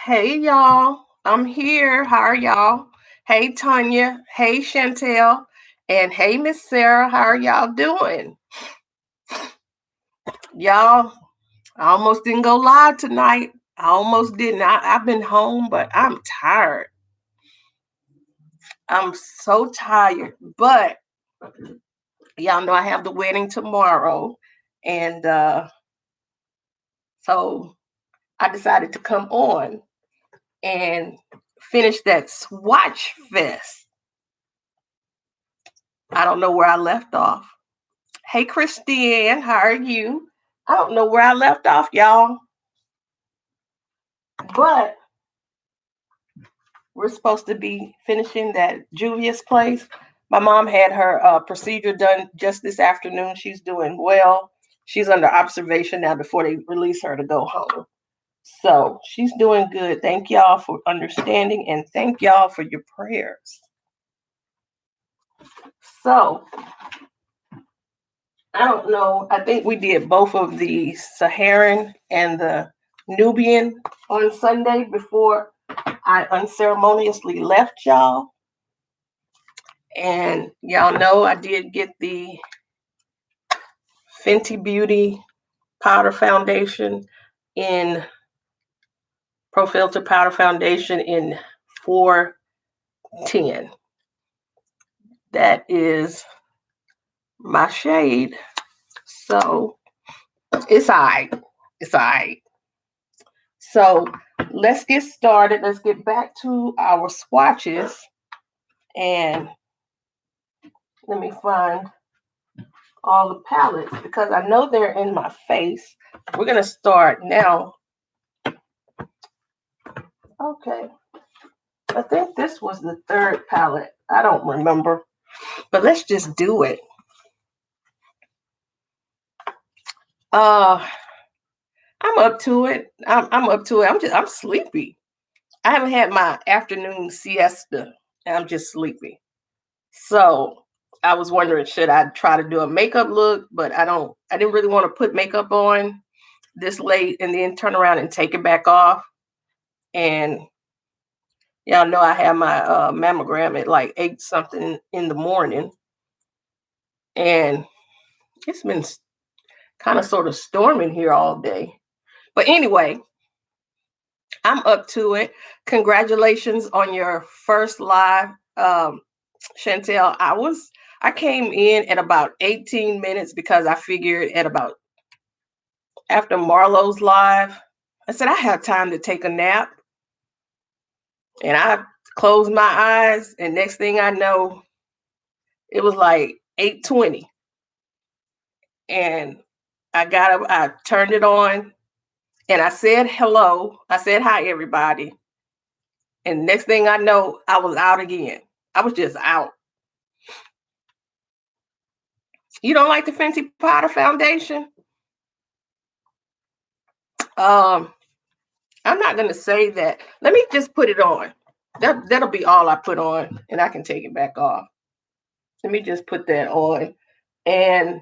Hey y'all, I'm here. How are y'all? Hey Tanya, hey Chantel, and hey Miss Sarah. How are y'all doing? Y'all, I almost didn't go live tonight. I almost didn't. I've been home, but I'm tired. I'm so tired. But y'all know I have the wedding tomorrow, and so I decided to come on and finish that Swatch Fest. I don't know where I left off. Hey, Christiane, how are you? I don't know where I left off, y'all, but we're supposed to be finishing that Juvia's place. My mom had her procedure done just this afternoon. She's doing well. She's under observation now before they release her to go home. So she's doing good. Thank y'all for understanding and thank y'all for your prayers. So I don't know. I think we did both of the Saharan and the Nubian on Sunday before I unceremoniously left y'all. And y'all know I did get the Fenty Beauty powder foundation in Pro Filter powder foundation in 410. That is my shade. So it's all right. It's all right. So let's get started. Let's get back to our swatches. And let me find all the palettes because I know they're in my face. We're going to start now. Okay. I think this was the third palette. I don't remember. But let's just do it. Uh I'm up to it. I'm up to it. I'm sleepy. I haven't had my afternoon siesta and I'm just sleepy. So I was wondering, should I try to do a makeup look? But I didn't really want to put makeup on this late and then turn around and take it back off. And y'all know I have my mammogram at like 8 something in the morning. And it's been kind of sort of storming here all day. But anyway, I'm up to it. Congratulations on your first live, Chantel. I came in at about 18 minutes because I figured at about after Marlo's live, I said I have time to take a nap. And I closed my eyes, and next thing I know, it was like 8:20. And I got up, I turned it on, and I said hello. I said hi, everybody. And next thing I know, I was out again. I was just out. You don't like the Fenty Powder Foundation? Um, I'm not gonna say that. Let me just put it on. That'll be all I put on, and I can take it back off. Let me just put that on, and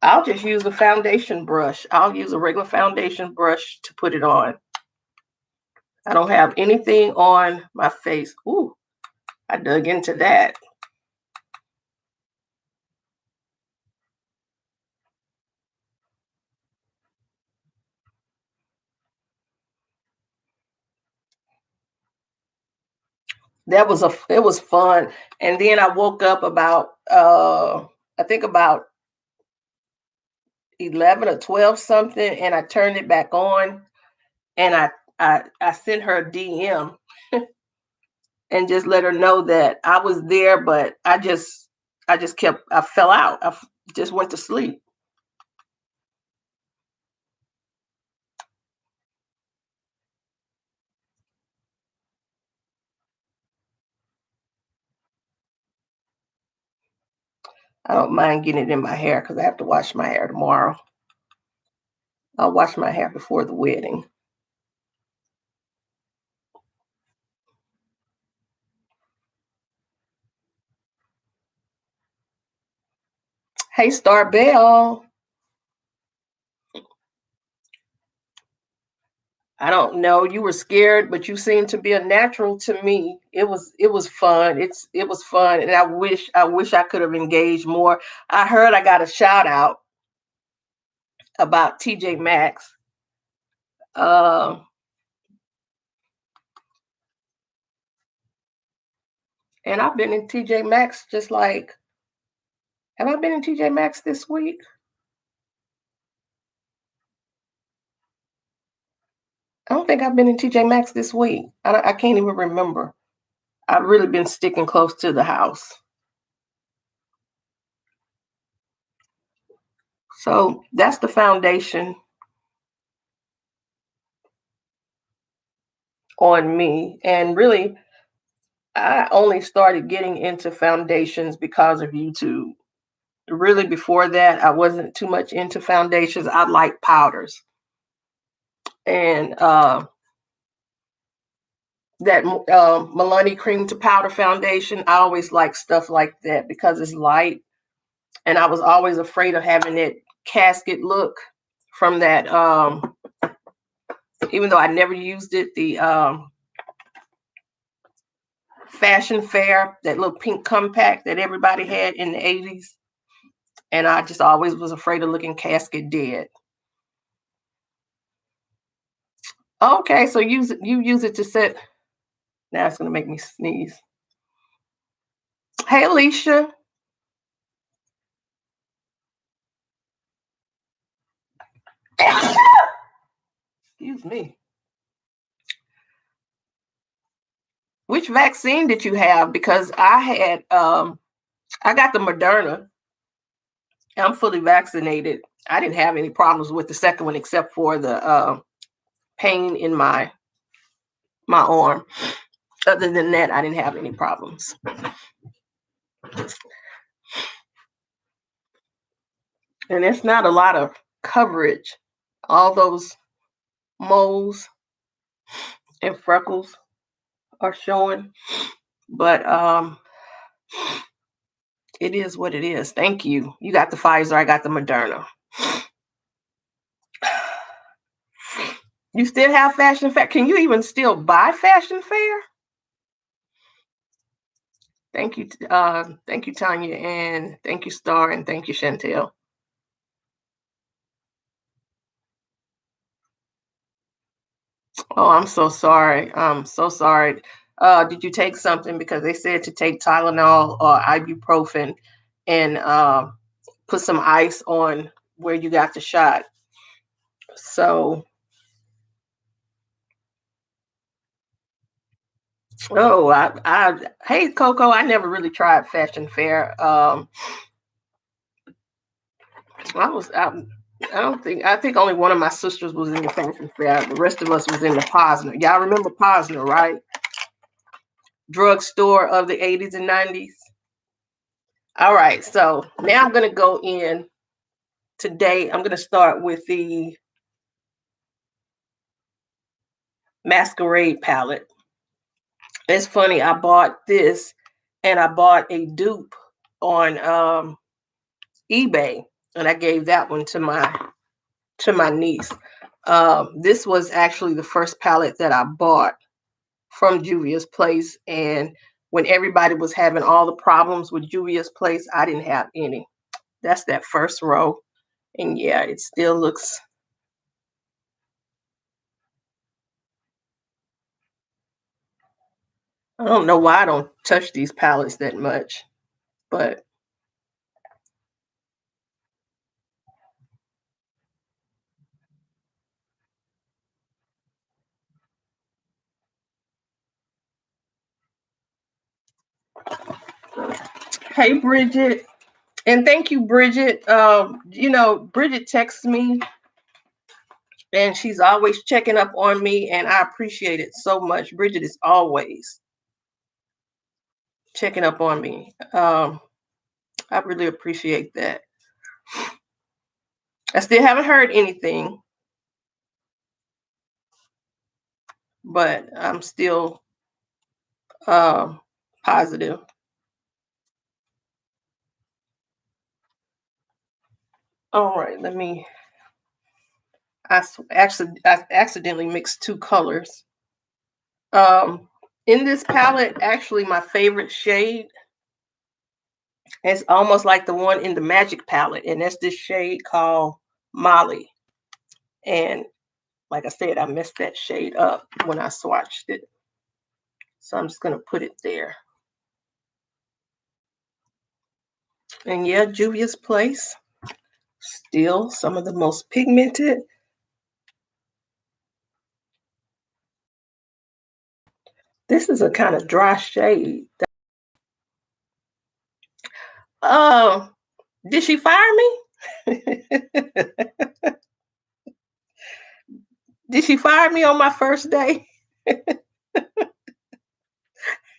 I'll just use a foundation brush. I'll use a regular foundation brush to put it on. I don't have anything on my face. Ooh, I dug into that. It was fun. And then I woke up about I think about 11 or 12 something and I turned it back on and I sent her a DM and just let her know that I was there, but I just kept I fell out. Just went to sleep. I don't mind getting it in my hair because I have to wash my hair tomorrow. I'll wash my hair before the wedding. Hey, Star Bell. I don't know. You were scared, but you seemed to be a natural to me. It was fun. It was fun, and I wish I could have engaged more. I heard I got a shout out about TJ Maxx. Uh, and I've been in TJ Maxx just like, have I been in TJ Maxx this week? I don't think I've been in TJ Maxx this week. I can't even remember. I've really been sticking close to the house. So that's the foundation on me. And really, I only started getting into foundations because of YouTube. Really, before that, I wasn't too much into foundations. I like powders. And that Milani cream to powder foundation, I always like stuff like that because it's light. And I was always afraid of having that casket look from that. Even though I never used it, the fashion fair, that little pink compact that everybody had in the 80s. And I just always was afraid of looking casket dead. Okay, so you use it to set. Now it's gonna make me sneeze. Hey, Alicia. Excuse me. Which vaccine did you have? Because I got the Moderna. I'm fully vaccinated. I didn't have any problems with the second one except for the pain in my arm. Other than that, I didn't have any problems. And it's not a lot of coverage. All those moles and freckles are showing. But it is what it is. Thank you. You got the Pfizer, I got the Moderna. You still have Fashion Fair? Can you even still buy Fashion Fair? Thank you, Tanya, and thank you, Star, and thank you, Chantel. Oh, I'm so sorry. I'm so sorry. Did you take something? Because they said to take Tylenol or ibuprofen and put some ice on where you got the shot. So, oh, hey, Coco, I never really tried Fashion Fair. I don't think, I think only one of my sisters was in the Fashion Fair. The rest of us was in the Posner. Y'all remember Posner, right? Drugstore of the 80s and 90s. All right, so now I'm going to go in today. I'm going to start with the Masquerade palette. It's funny, I bought this and I bought a dupe on eBay, and I gave that one to my niece. This was actually the first palette that I bought from Juvia's Place, and when everybody was having all the problems with Juvia's Place, I didn't have any. That's that first row, and yeah, it still looks. I don't know why I don't touch these palettes that much, but hey, Bridget. And thank you, Bridget. Bridget texts me and she's always checking up on me, and I appreciate it so much. Bridget is always checking up on me. I really appreciate that. I still haven't heard anything, but I'm still um, positive. All right, let me I accidentally mixed two colors. Um, in this palette, actually, my favorite shade is almost like the one in the Magic palette, and that's this shade called Molly. And like I said, I messed that shade up when I swatched it. So I'm just going to put it there. And yeah, Juvia's Place, still some of the most pigmented. This is a kind of dry shade. Oh, did she fire me? Did she fire me on my first day?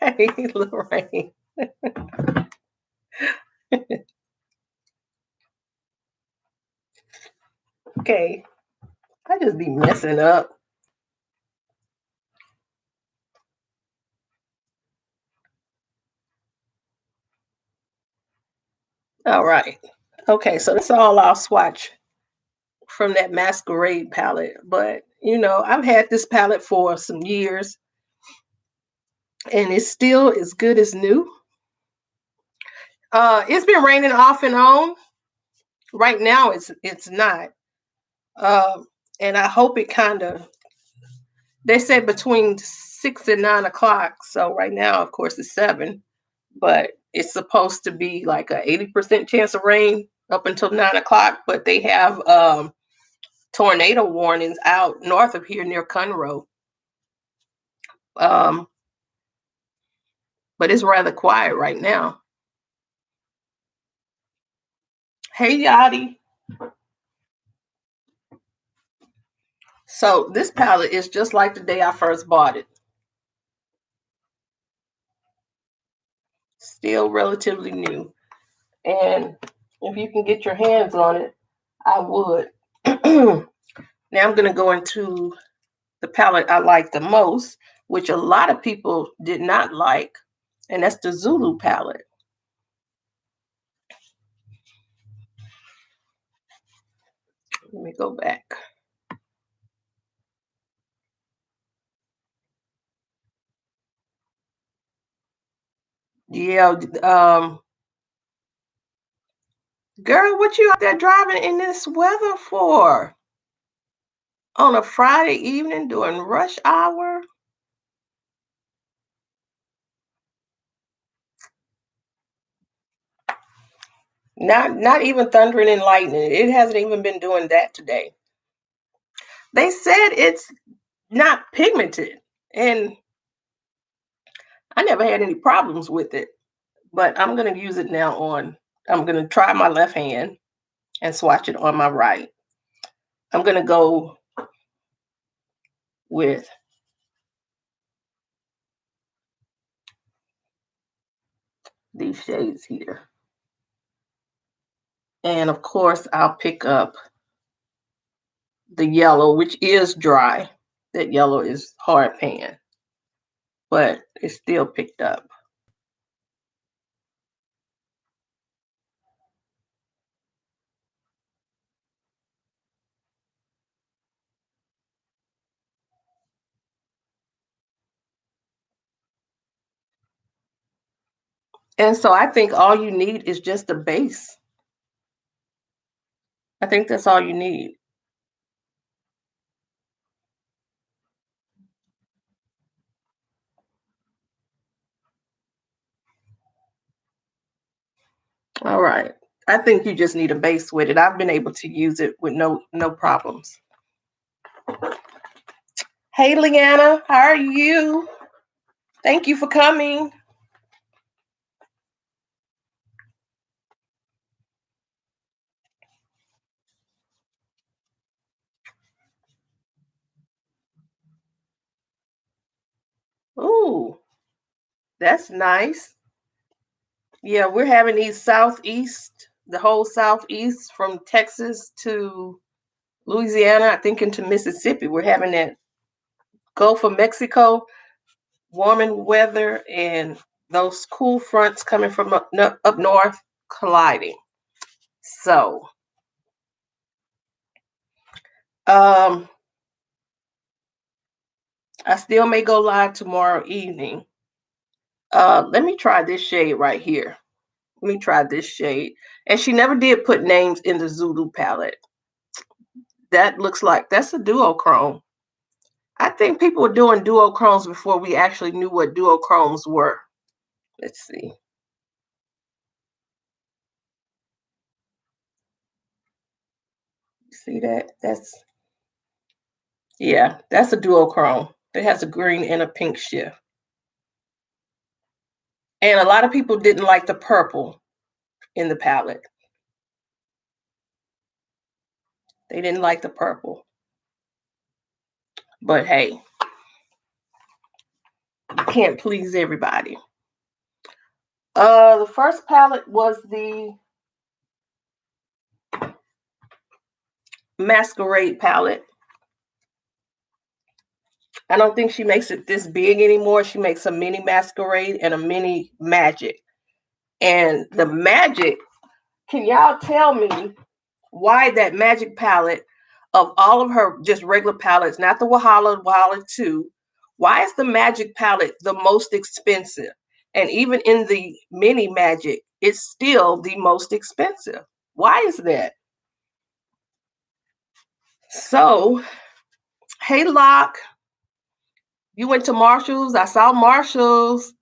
Hey, Lorraine. Okay, I just be messing up. All right. Okay, so that's all I'll swatch from that Masquerade palette. But, you know, I've had this palette for some years and it's still as good as new. It's been raining off and on. Right now, it's not. And I hope it kind of. They said between 6 and 9 o'clock. So right now, of course, it's 7, but it's supposed to be like a 80% chance of rain up until 9 o'clock. But they have tornado warnings out north of here near Conroe. Um, but it's rather quiet right now. Hey, Yachty. So this palette is just like the day I first bought it. Still relatively new. And if you can get your hands on it, I would. Now I'm going to go into the palette I like the most, which a lot of people did not like, and that's the Zulu palette. Let me go back. Yeah, girl, what you out there driving in this weather for? On a Friday evening during rush hour? Not even thundering and lightning. It hasn't even been doing that today. They said it's not pigmented, and I never had any problems with it. But I'm going to use it now on. I'm going to try my left hand and swatch it on my right. I'm going to go with these shades here. And of course, I'll pick up the yellow, which is dry. That yellow is hard pan, but it's still picked up. And so I think all you need is just a base. I think that's all you need. All right. I think you just need a base with it. I've been able to use it with no problems. Hey, Leanna, how are you? Thank you for coming. Ooh, that's nice. Yeah, we're having these southeast, the whole southeast from Texas to Louisiana, I think into Mississippi. We're having that Gulf of Mexico warming weather and those cool fronts coming from up north colliding. So I still may go live tomorrow evening. Let me try this shade right here. Let me try this shade. And she never did put names in the Zulu palette. That looks like that's a duochrome. I think people were doing duochromes before we actually knew what duochromes were. Let's see. See that? That's a duochrome. It has a green and a pink shift. And a lot of people didn't like the purple in the palette. They didn't like the purple. But hey, you can't please everybody. The first palette was the Masquerade palette. I don't think she makes it this big anymore. She makes a mini Masquerade and a mini Magic. And the Magic, can y'all tell me why that Magic palette of all of her just regular palettes, not the Wahala 2, why is the Magic palette the most expensive? And even in the mini Magic, it's still the most expensive. Why is that? So, hey Locke, you went to Marshall's. I saw Marshall's.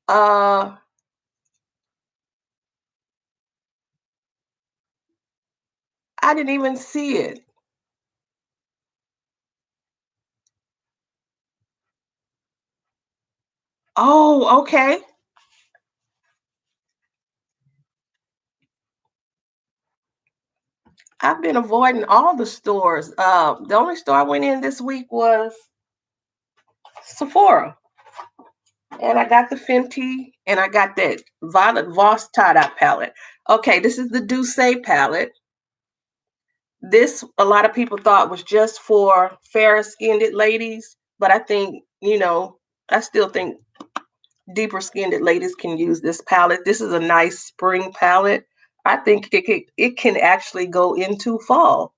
I didn't even see it. Oh, okay. I've been avoiding all the stores. The only store I went in this week was Sephora. And I got the Fenty and I got that Violet Voss tie-dye palette. Okay, this is the Douce palette. This, a lot of people thought was just for fair-skinned ladies, but I think, I still think deeper skinned ladies can use this palette. This is a nice spring palette. I think it can actually go into fall.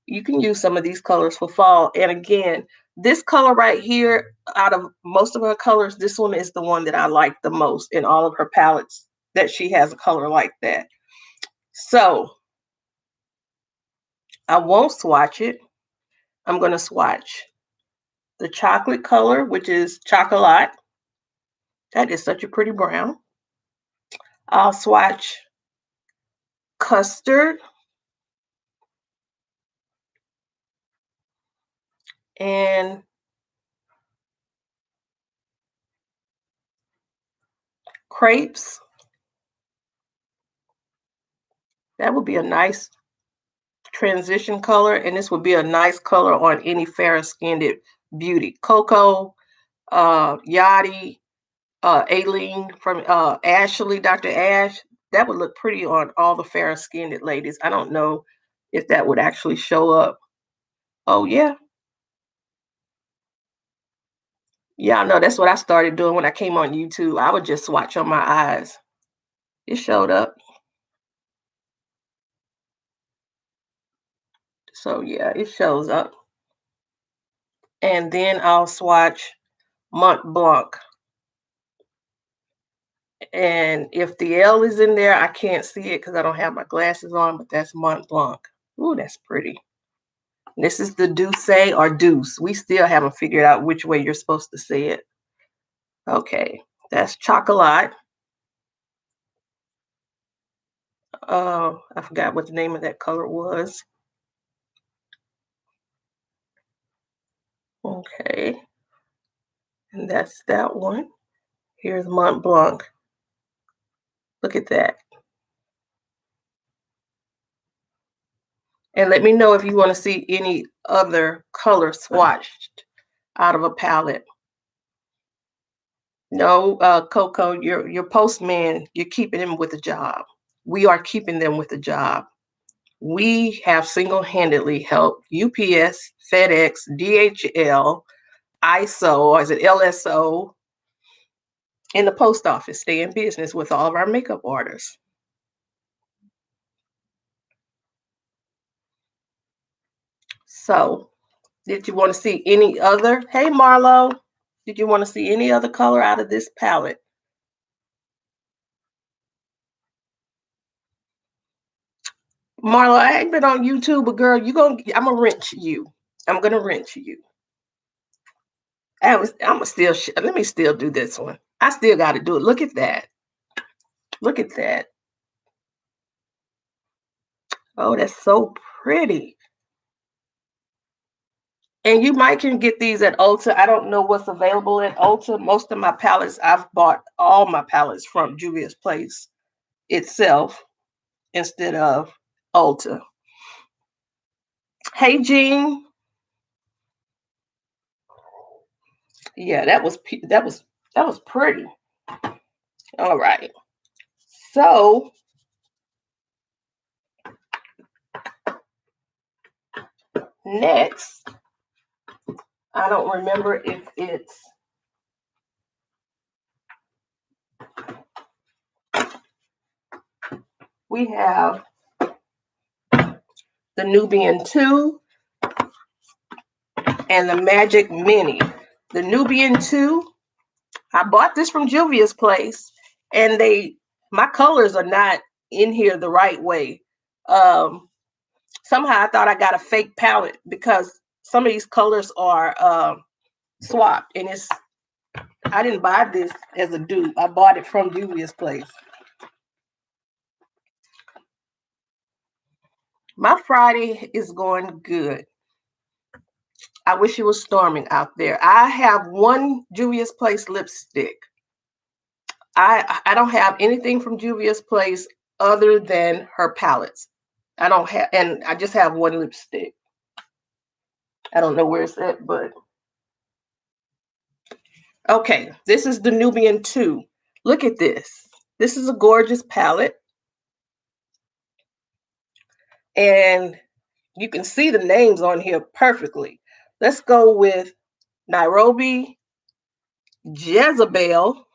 You can use some of these colors for fall. And again, this color right here, out of most of her colors, this one is the one that I like the most in all of her palettes, that she has a color like that. So I won't swatch it. I'm going to swatch the chocolate color, which is Chocolat. That is such a pretty brown. I'll swatch Custard and Crepes. That would be a nice transition color, and this would be a nice color on any fair-skinned beauty. Coco, Yachty, Aileen from Ashley, Dr. Ash. That would look pretty on all the fair-skinned ladies. I don't know if that would actually show up. Oh, yeah. Yeah, no, that's what I started doing when I came on YouTube. I would just swatch on my eyes. It showed up. So, yeah, it shows up. And then I'll swatch Mont Blanc. And if the L is in there, I can't see it because I don't have my glasses on, but that's Mont Blanc. Ooh, that's pretty. This is the Douce or Deuce. We still haven't figured out which way you're supposed to say it. Okay, that's Chocolat. I forgot what the name of that color was. Okay, and that's that one. Here's Mont Blanc. Look at that. And let me know if you want to see any other color swatched out of a palette. No, Coco, your postman, you're keeping him with a job. We are keeping them with a job. We have single-handedly helped UPS, FedEx, DHL, ISO, or is it LSO, in the post office stay in business with all of our makeup orders. So, did you want to see any other? Hey, Marlo, did you want to see any other color out of this palette? Marlo, I ain't been on YouTube, but girl, I'm gonna wrench you. I'm gonna wrench you. Let me still do this one. I still got to do it. Look at that. Look at that. Oh, that's so pretty. And you might can get these at Ulta. I don't know what's available at Ulta. Most of my palettes, I've bought all my palettes from Juvia's Place itself instead of Ulta. Hey, Jean. Yeah, that was pretty. All right. So next, I don't remember if it's we have the Nubian 2 and the Magic Mini. The Nubian 2, I bought this from Juvia's Place, and my colors are not in here the right way. Somehow I thought I got a fake palette because some of these colors are swapped, and I didn't buy this as a dupe. I bought it from Juvia's Place. My Friday is going good. I wish it was storming out there. I have one Juvia's Place lipstick. I don't have anything from Juvia's Place other than her palettes. And I just have one lipstick. I don't know where it's at, but okay, this is the Nubian 2. Look at this. This is a gorgeous palette. And you can see the names on here perfectly. Let's go with Nairobi, Jezebel.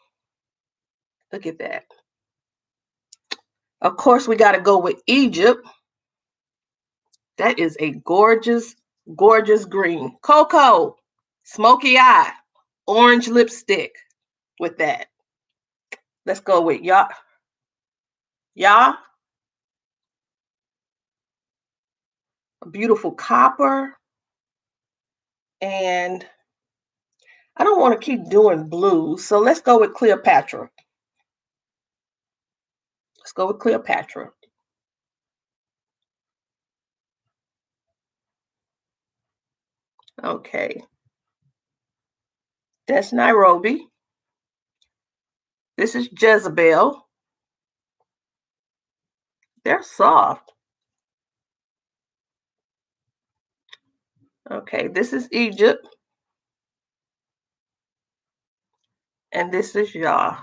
Look at that. Of course, we got to go with Egypt. That is a gorgeous, gorgeous green. Cocoa, smoky eye, orange lipstick with that. Let's go with y'all. Y'all. A beautiful copper. And I don't want to keep doing blues, so let's go with Cleopatra. Let's go with Cleopatra. Okay. That's Nairobi. This is Jezebel. They're soft. Okay, this is Egypt. And this is Yah.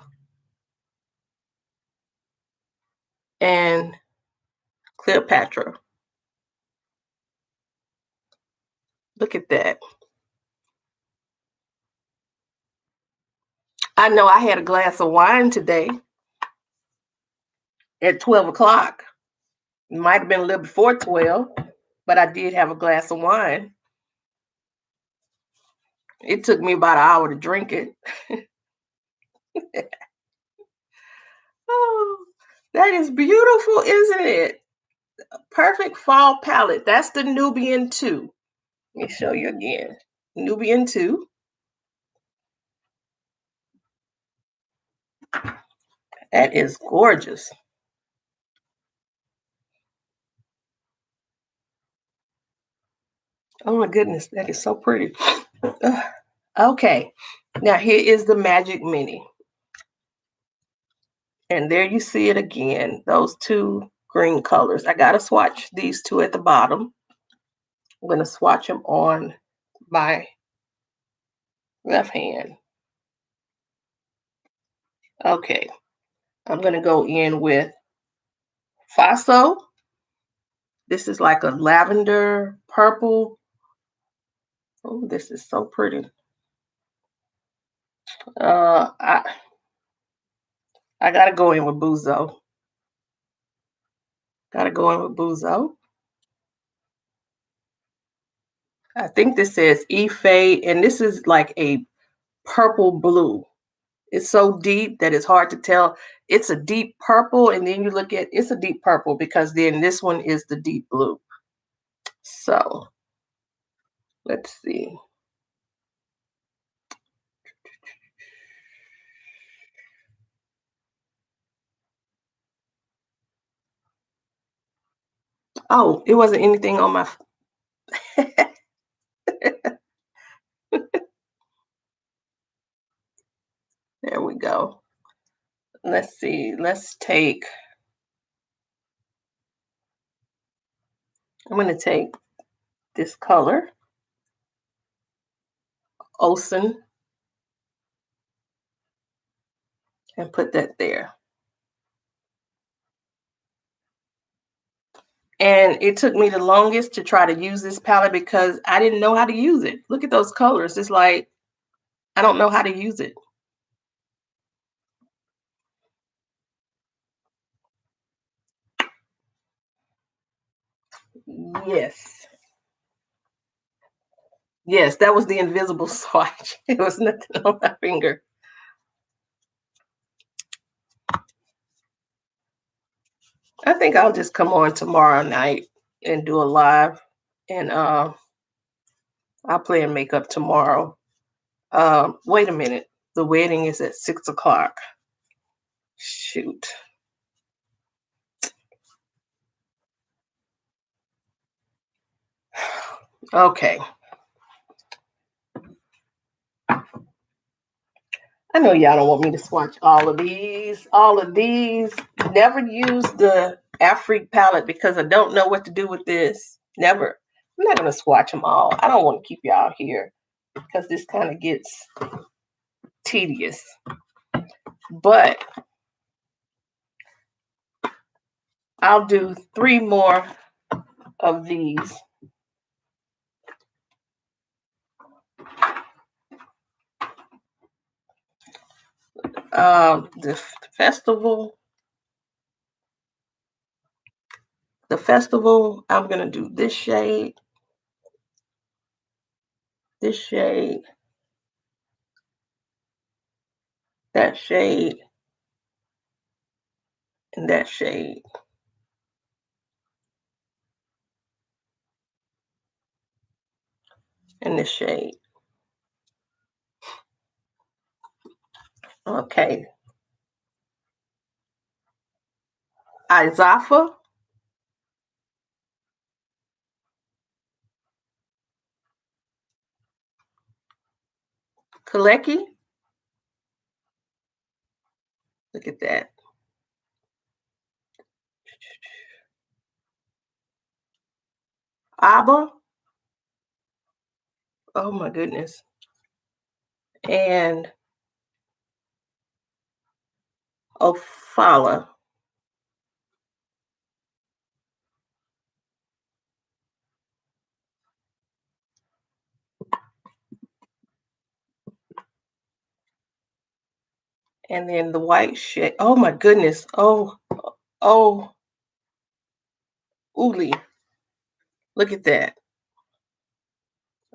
And Cleopatra. Look at that. I know I had a glass of wine today at 12 o'clock. It might have been a little before 12, but I did have a glass of wine. It took me about an hour to drink it. Oh, that is beautiful, isn't it? Perfect fall palette. That's the Nubian 2. Let me show you again. Nubian 2. That is gorgeous. Oh my goodness, that is so pretty. Okay, now here is the Magic Mini. And there you see it again, those two green colors. I got to swatch these two at the bottom. I'm going to swatch them on my left hand. Okay, I'm going to go in with Faso. This is like a lavender purple. Oh, this is so pretty. I got to go in with Buzo. Got to go in with Buzo. I think this says Ife, and this is like a purple blue. It's so deep that it's hard to tell. It's a deep purple, and then you look at it's a deep purple because then this one is the deep blue. So let's see. Oh, it wasn't anything on my. There we go. Let's see. Let's take. I'm going to take this color, Ocean, and put that there. And it took me the longest to try to use this palette because I didn't know how to use it. Look at those colors. It's like I don't know how to use it. Yes. Yes, that was the invisible swatch. It was nothing on my finger. I think I'll just come on tomorrow night and do a live, and I'll play in makeup tomorrow. Wait a minute. The wedding is at 6 o'clock. Shoot. Okay. I know y'all don't want me to swatch all of these. All of these. Never use the Afrique palette because I don't know what to do with this. Never. I'm not going to swatch them all. I don't want to keep y'all here because this kind of gets tedious. But I'll do 3 more of these. The festival. The festival, I'm going to do this shade, that shade, and that shade. And this shade. Okay. Izafa, Kaleki. Look at that. Abba. Oh my goodness. And Ofala. And then the white shade. Oh my goodness. Oh, Uli. Look at that.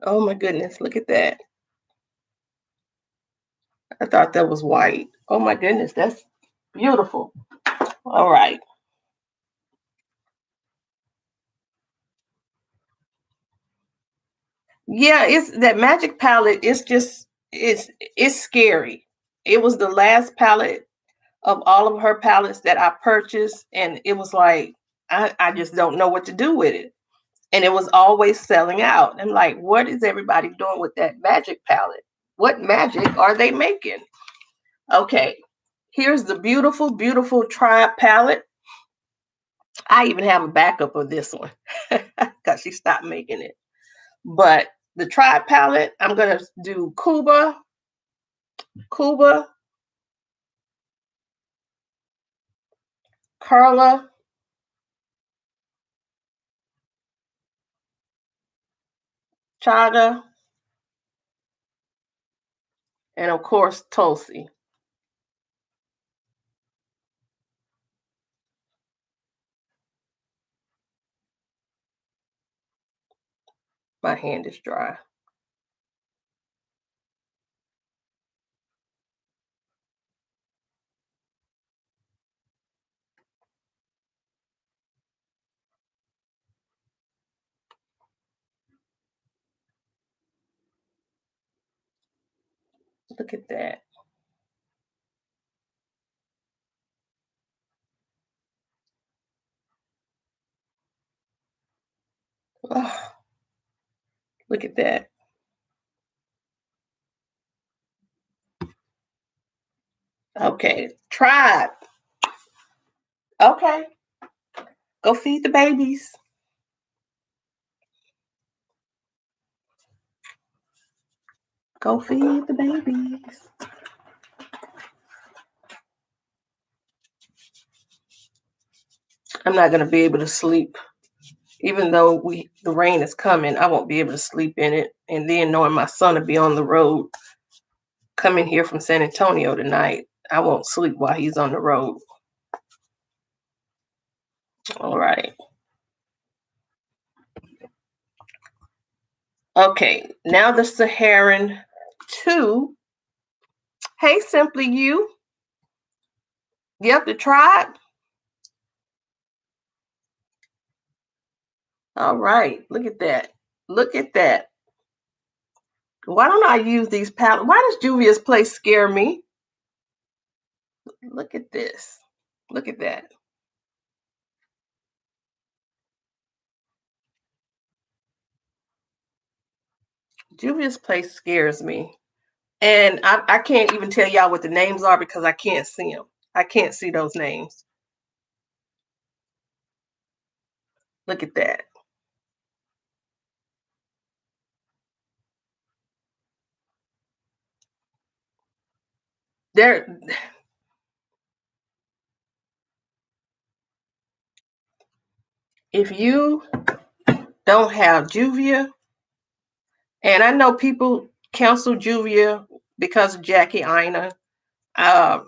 Oh my goodness. Look at that. I thought that was white. Oh my goodness. That's beautiful. All right. Yeah, it's that magic palette. It's scary. It was the last palette of all of her palettes that I purchased, and it was like I just don't know what to do with it. And it was always selling out. I'm like, what is everybody doing with that magic palette? What magic are they making? Okay, here's the beautiful, beautiful Tribe palette. I even have a backup of this one because she stopped making it. But the Tribe palette, I'm gonna do Cuba, Carla, Chaga, and of course Tulsi. My hand is dry. Look at that. Oh, look at that. Okay, tribe. Okay, go feed the babies. Go feed the babies. I'm not gonna be able to sleep, even though the rain is coming. I won't be able to sleep in it, and then knowing my son will be on the road coming here from San Antonio tonight, I won't sleep while he's on the road. All right. Okay, now the Saharan 2. Hey, Simply You. Yep, the tribe. All right, look at that. Look at that. Why don't I use these palettes? Why does Juvia's place scare me? Look at this. Look at that. Juvia's place scares me. And I can't even tell y'all what the names are because I can't see them. I can't see those names. Look at that. There, if you don't have Juvia, and I know people cancel Juvia because of Jackie Ina. I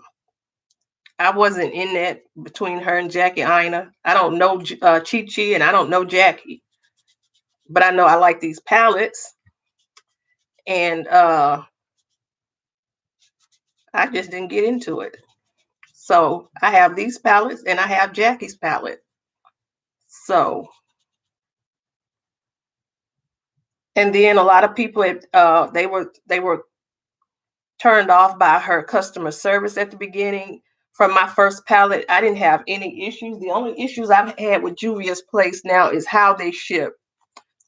wasn't in that between her and Jackie Ina. I don't know Chi Chi and I don't know Jackie, but I know I like these palettes, and I just didn't get into it. So I have these palettes and I have Jackie's palette. So, and then a lot of people they were turned off by her customer service at the beginning. From my first palette, I didn't have any issues. The only issues I've had with Juvia's Place now is how they ship.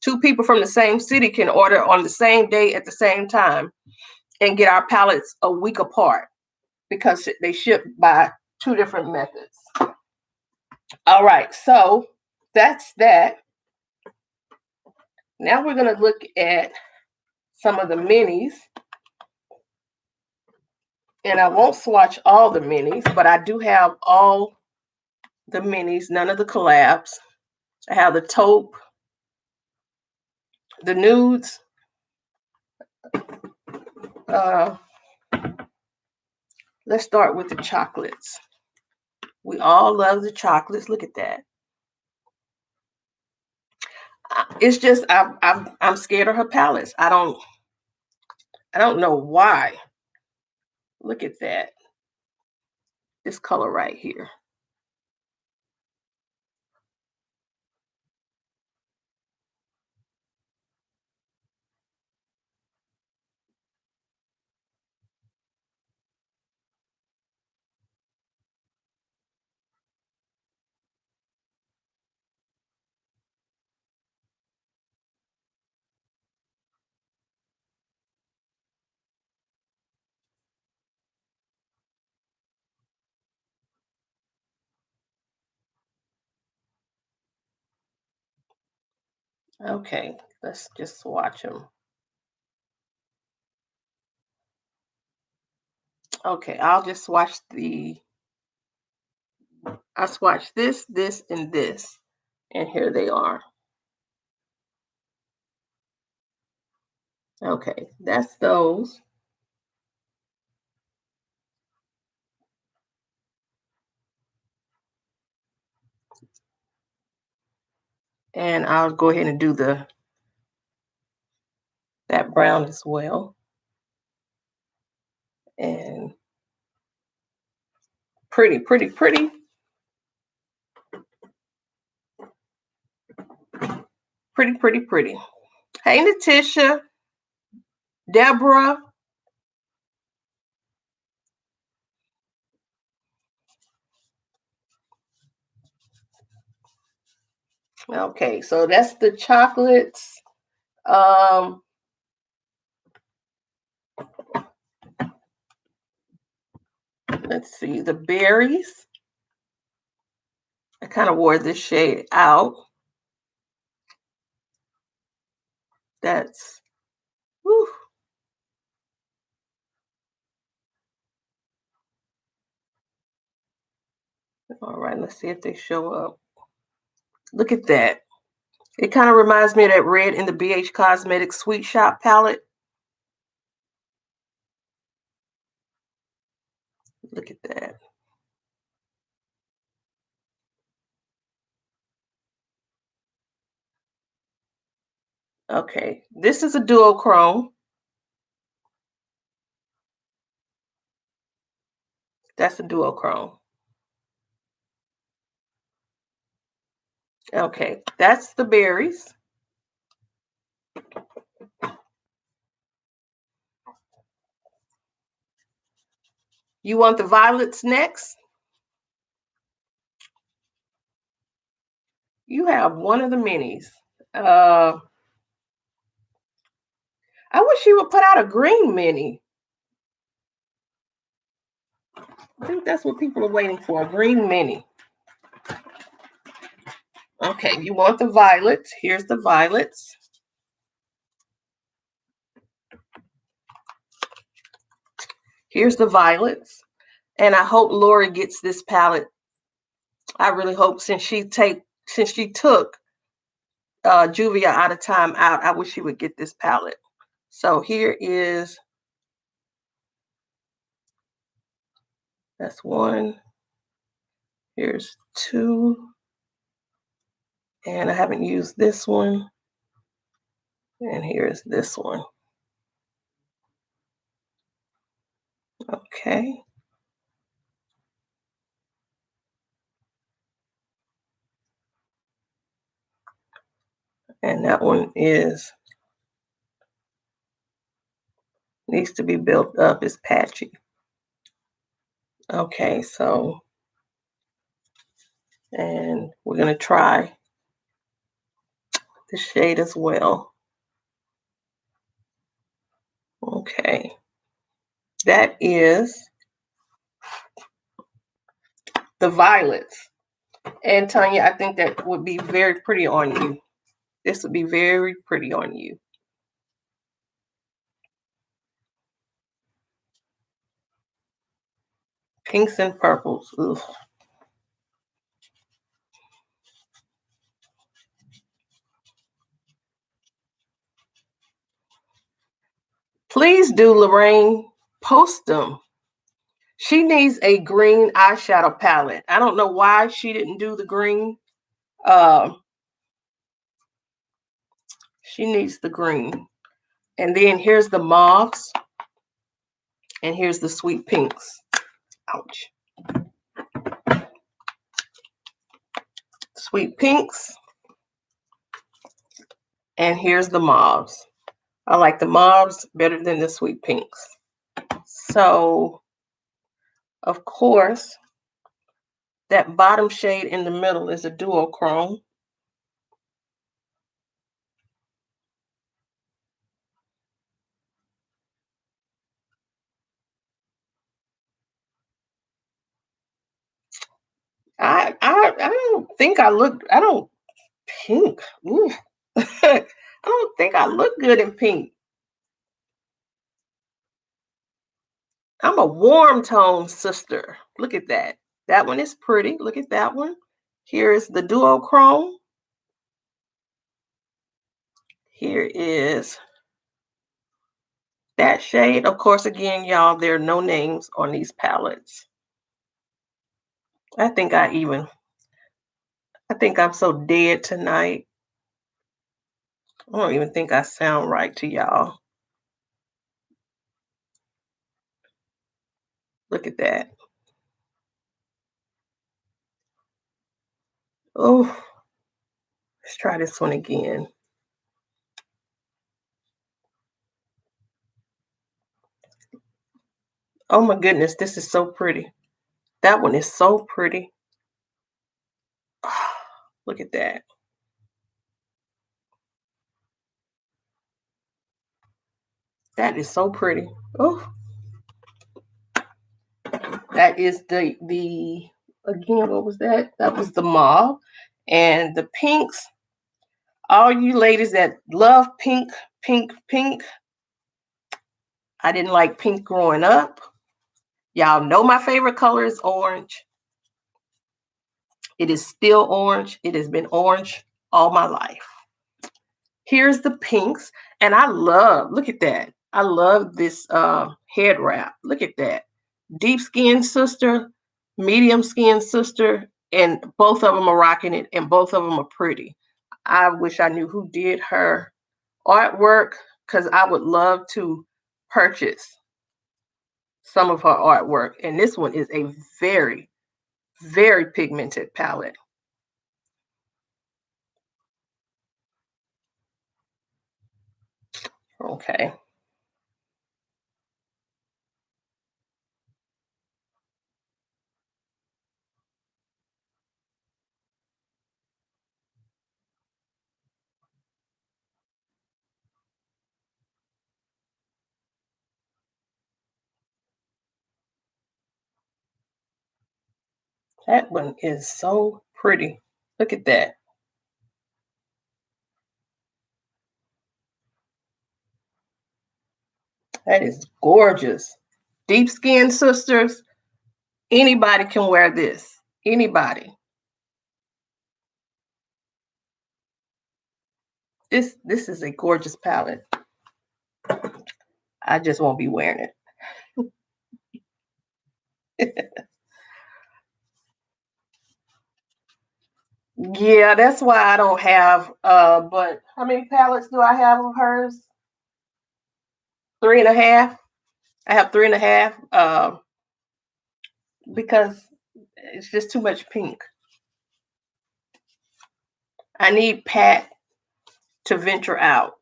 Two people from the same city can order on the same day at the same time and get our palettes a week apart because they ship by two different methods. All right, so that's that. Now we're going to look at some of the minis. And I won't swatch all the minis, but I do have all the minis, none of the collabs. I have the taupe, the nudes. Uh, let's start with the chocolates. We all love the chocolates. Look at that. It's just I'm scared of her palettes. I don't know why. Look at that. This color right here. Okay, let's just swatch them. Okay, I'll just swatch I swatched this, this, and this. And here they are. Okay, that's those. And I'll go ahead and do the brown as well. And pretty, pretty, pretty. Pretty, pretty, pretty. Hey, Natisha, Deborah. Okay, so that's the chocolates. Let's see, the berries. I kind of wore this shade out. That's, whew. All right, let's see if they show up. Look at that. It kind of reminds me of that red in the BH Cosmetics Sweet Shop palette. Look at that. Okay, this is a duochrome. That's a duochrome. Okay, that's the berries. You want the violets next? You have one of the minis. I wish you would put out a green mini. I think that's what people are waiting for, a green mini. Okay, you want the violets. Here's the violets. Here's the violets. And I hope Lori gets this palette. I really hope since she took Juvia out of time out, I wish she would get this palette. So here is, that's one. Here's two. And I haven't used this one. And here's this one. Okay. And that one needs to be built up, it's patchy. Okay, so, and we're gonna try the shade as well. Okay, that is the violets. And Tanya, I think that would be very pretty on you. This would be very pretty on you. Pinks and purples. Ugh. Please do, Lorraine. Post them. She needs a green eyeshadow palette. I don't know why she didn't do the green. She needs the green. And then here's the mauves. And here's the sweet pinks. Ouch. Sweet pinks. And here's the mauves. I like the mauves better than the sweet pinks. So, of course, that bottom shade in the middle is a duochrome. I don't think I look, I don't pink. Ooh. I don't think I look good in pink. I'm a warm tone sister. Look at that. That one is pretty. Look at that one. Here is the duochrome. Here is that shade. Of course, again, y'all, there are no names on these palettes. I think I'm so dead tonight. I don't even think I sound right to y'all. Look at that. Oh, let's try this one again. Oh my goodness, this is so pretty. That one is so pretty. Look at that. That is so pretty. Oh, that is the again, what was that? That was the mauve. And the pinks, all you ladies that love pink, pink, pink. I didn't like pink growing up. Y'all know my favorite color is orange. It is still orange. It has been orange all my life. Here's the pinks. And I love, look at that. I love this head wrap. Look at that. Deep skin sister, medium skin sister, and both of them are rocking it, and both of them are pretty. I wish I knew who did her artwork because I would love to purchase some of her artwork. And this one is a very, very pigmented palette. Okay. That one is so pretty. Look at that. That is gorgeous. Deep skin sisters, anybody can wear this. Anybody. This is a gorgeous palette. I just won't be wearing it. Yeah, that's why I don't have but how many palettes do I have of hers? Three and a half. I have three and a half. Because it's just too much pink. I need Pat to venture out.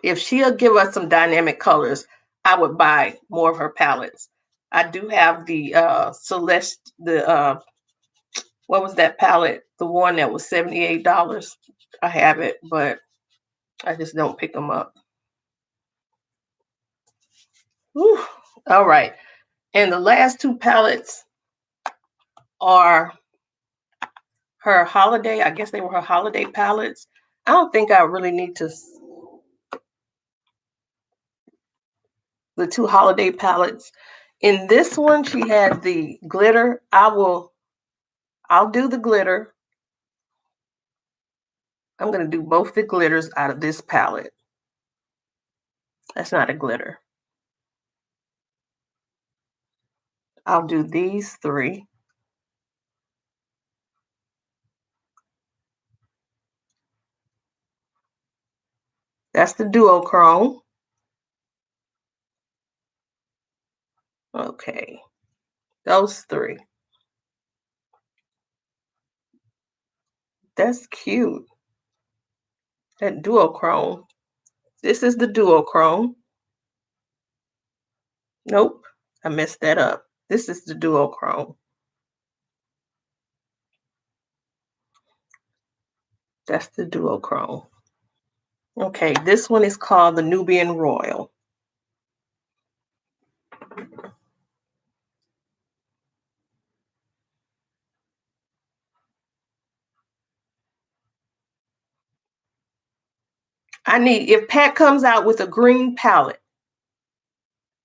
If she'll give us some dynamic colors, I would buy more of her palettes. I do have the Celeste, the what was that palette? The one that was $78. I have it, but I just don't pick them up. Whew. All right. And the last two palettes are her holiday. I guess they were her holiday palettes. I don't think I really need to. The two holiday palettes. In this one, she had the glitter. I'll do the glitter. I'm going to do both the glitters out of this palette. That's not a glitter. I'll do these three. That's the duochrome. Okay, those three. That's cute. That duochrome. This is the duochrome. Nope, I messed that up. This is the duochrome. That's the duochrome. Okay, this one is called the Nubian Royal. I need, if Pat comes out with a green palette,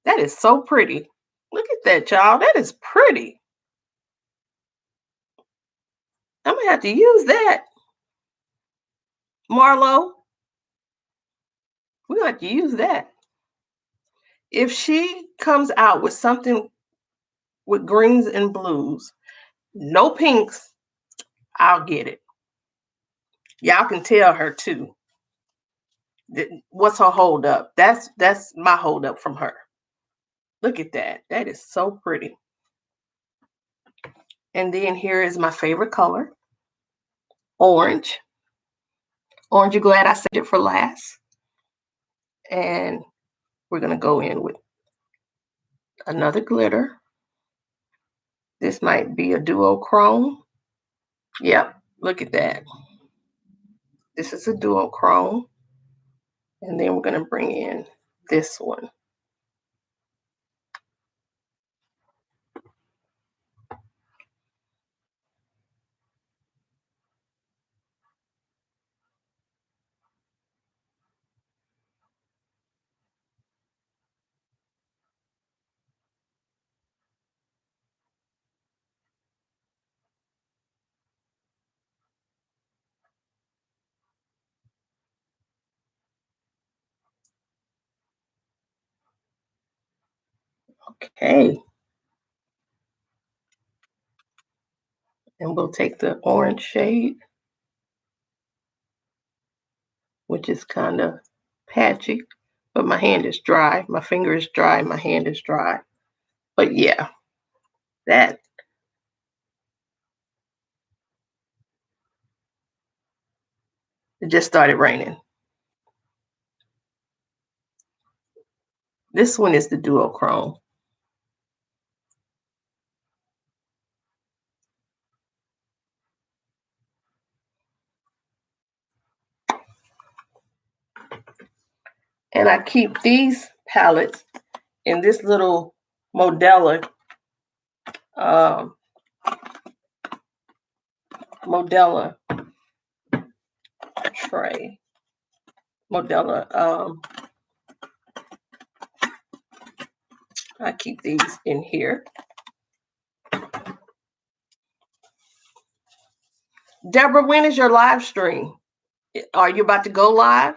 that is so pretty. Look at that, y'all. That is pretty. I'm gonna have to use that. Marlo, we're gonna have to use that. If she comes out with something with greens and blues, no pinks, I'll get it. Y'all can tell her too. What's her hold up? That's my hold up from her. Look at that. That is so pretty. And then here is my favorite color, orange. Orange, you glad I saved it for last. And we're going to go in with another glitter. This might be a duochrome. Yep, look at that. This is a duochrome. And then we're going to bring in this one. Okay. And we'll take the orange shade, which is kind of patchy, but my hand is dry. My finger is dry. My hand is dry. But yeah, that. It just started raining. This one is the duochrome. And I keep these palettes in this little Modella tray. Modella. I keep these in here. Deborah, when is your live stream? Are you about to go live?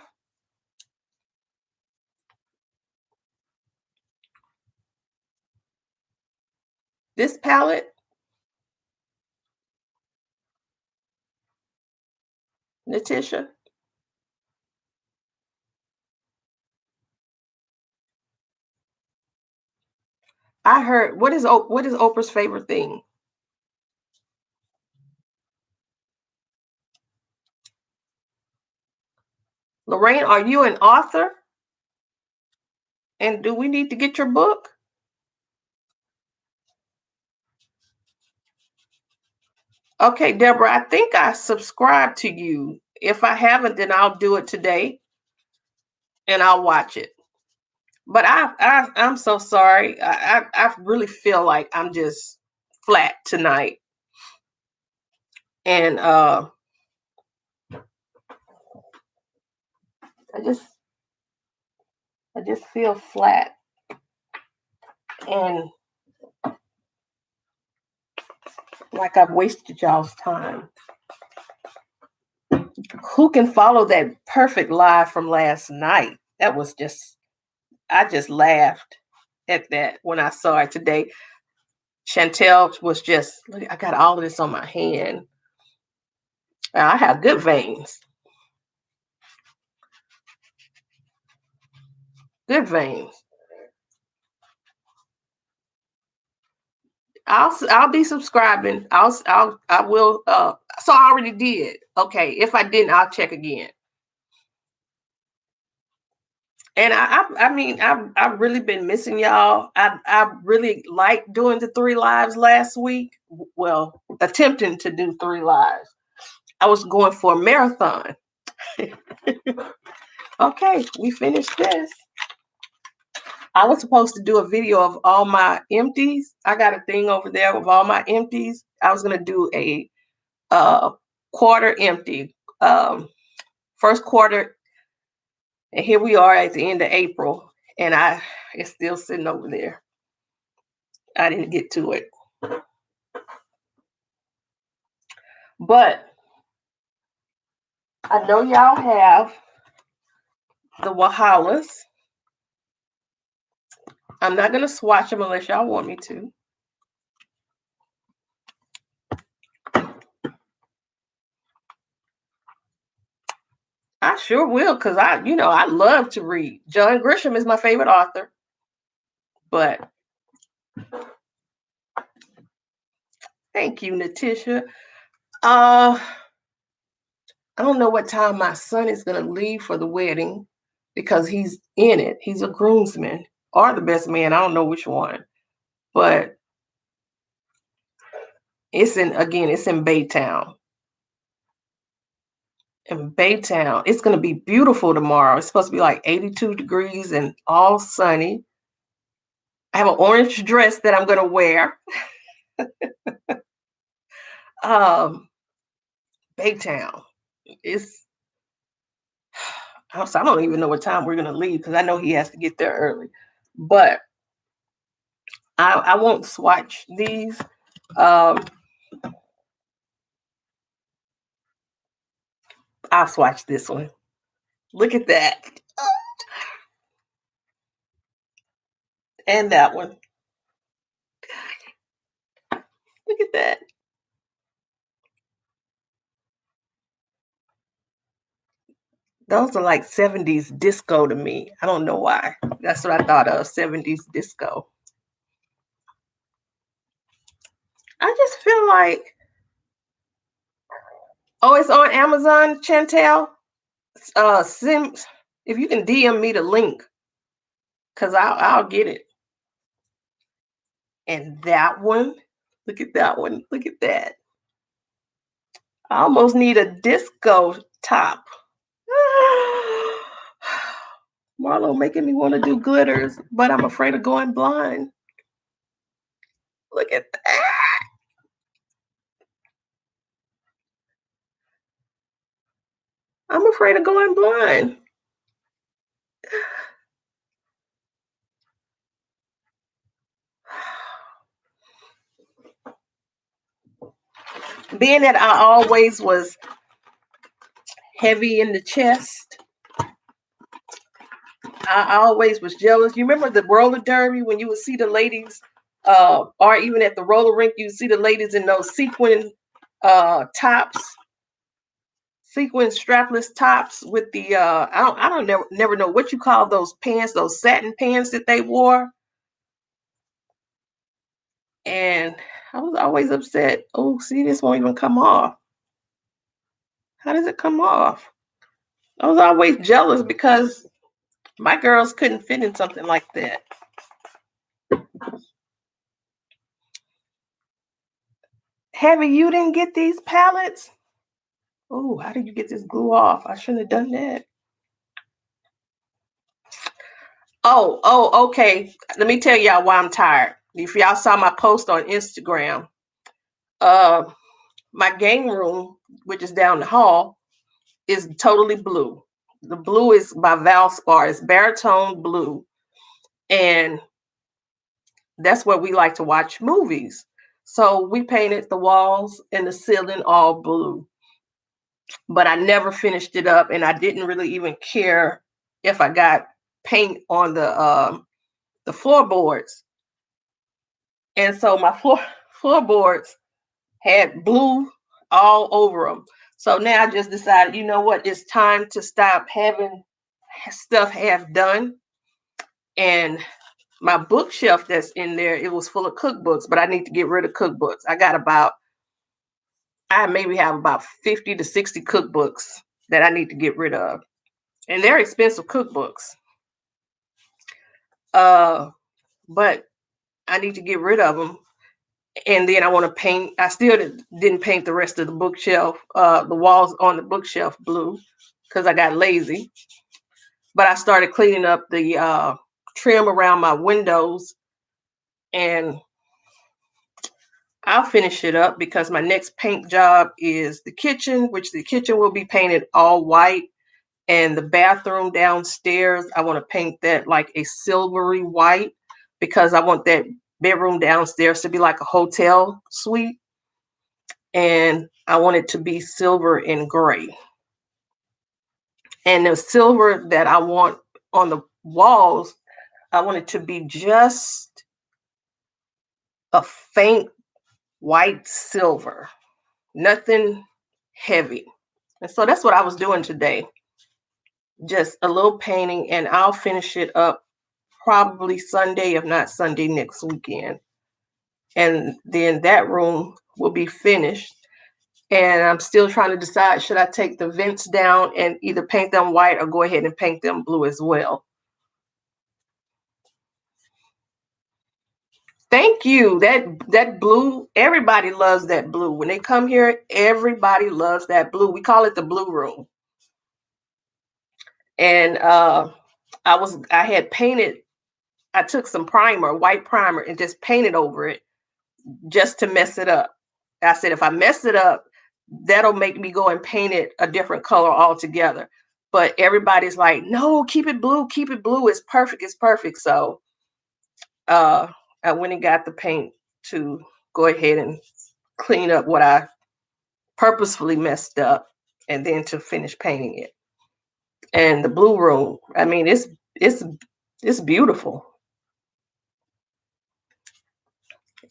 This palette, Natisha? I heard, what is Oprah's favorite thing? Lorraine, are you an author? And do we need to get your book? Okay, Deborah, I think I subscribed to you. If I haven't, then I'll do it today and I'll watch it. But I'm so sorry. I really feel like I'm just flat tonight. And I just feel flat. And like I've wasted y'all's time. Who can follow that perfect live from last night? That was just, I just laughed at that when I saw it today. Chantel was just, look, I got all of this on my hand. I have good veins. Good veins. I'll be subscribing. I will. So I already did. Okay. If I didn't, I'll check again. And I mean, I've really been missing y'all. I really liked doing the 3 lives last week. Well, attempting to do 3 lives. I was going for a marathon. Okay, we finished this. I was supposed to do a video of all my empties. I got a thing over there with all my empties. I was gonna do a quarter empty, first quarter, and here we are at the end of April, and it's still sitting over there. I didn't get to it, but I know y'all have the Wahalas. I'm not gonna swatch them unless y'all want me to. I sure will, because I love to read. John Grisham is my favorite author, but Thank you, Natisha. I don't know what time my son is going to leave for the wedding because he's in it. He's a groomsman or the best man. I don't know which one, but it's in Baytown. In Baytown, it's going to be beautiful tomorrow. It's supposed to be like 82 degrees and all sunny. I have an orange dress that I'm going to wear. Baytown. It's I don't even know what time we're going to leave because I know he has to get there early. But I won't swatch these. I'll swatch this one. Look at that. And that one. Look at that. Those are like 70s disco to me. I don't know why. That's what I thought of, 70s disco. I just feel like, oh, it's on Amazon, Chantel. If you can DM me the link, because I'll get it. And that one, look at that one. Look at that. I almost need a disco top. Marlo making me want to do glitters, but I'm afraid of going blind. Look at that. I'm afraid of going blind. Being that I always was heavy in the chest, I always was jealous. You remember the roller derby when you would see the ladies, or even at the roller rink, you see the ladies in those sequin tops, sequin strapless tops with the I don't never know what you call those pants, those satin pants that they wore. And I was always upset. Oh, see, this won't even come off. How does it come off? I was always jealous because my girls couldn't fit in something like that. Heavy, you didn't get these palettes? Oh, how did you get this glue off? I shouldn't have done that. Oh, okay. Let me tell y'all why I'm tired. If y'all saw my post on Instagram, my game room, which is down the hall, is totally blue. The blue is by Valspar. It's baritone blue. And that's where we like to watch movies. So we painted the walls and the ceiling all blue. But I never finished it up, and I didn't really even care if I got paint on the floorboards. And so my floorboards had blue all over them. So now I just decided, you know what? It's time to stop having stuff half done. And my bookshelf that's in there, it was full of cookbooks, but I need to get rid of cookbooks. I maybe have about 50 to 60 cookbooks that I need to get rid of. And they're expensive cookbooks. But I need to get rid of them. And then I want to paint. I still didn't paint the rest of the bookshelf, the walls on the bookshelf blue because I got lazy. But I started cleaning up the trim around my windows, and I'll finish it up because my next paint job is the kitchen, which the kitchen will be painted all white. And the bathroom downstairs, I want to paint that like a silvery white because I want that bedroom downstairs to be like a hotel suite. And I want it to be silver and gray. And the silver that I want on the walls, I want it to be just a faint white silver, nothing heavy. And so that's what I was doing today. Just a little painting, and I'll finish it up probably Sunday, if not Sunday next weekend. And then that room will be finished. And I'm still trying to decide, should I take the vents down and either paint them white or go ahead and paint them blue as well. Thank you. That blue, everybody loves that blue. When they come here, everybody loves that blue. We call it the blue room. And I took some primer, white primer, and just painted over it just to mess it up. I said, if I mess it up, that'll make me go and paint it a different color altogether. But everybody's like, no, keep it blue, keep it blue. It's perfect, it's perfect. So I went and got the paint to go ahead and clean up what I purposefully messed up, and then to finish painting it. And the blue room, I mean, it's beautiful.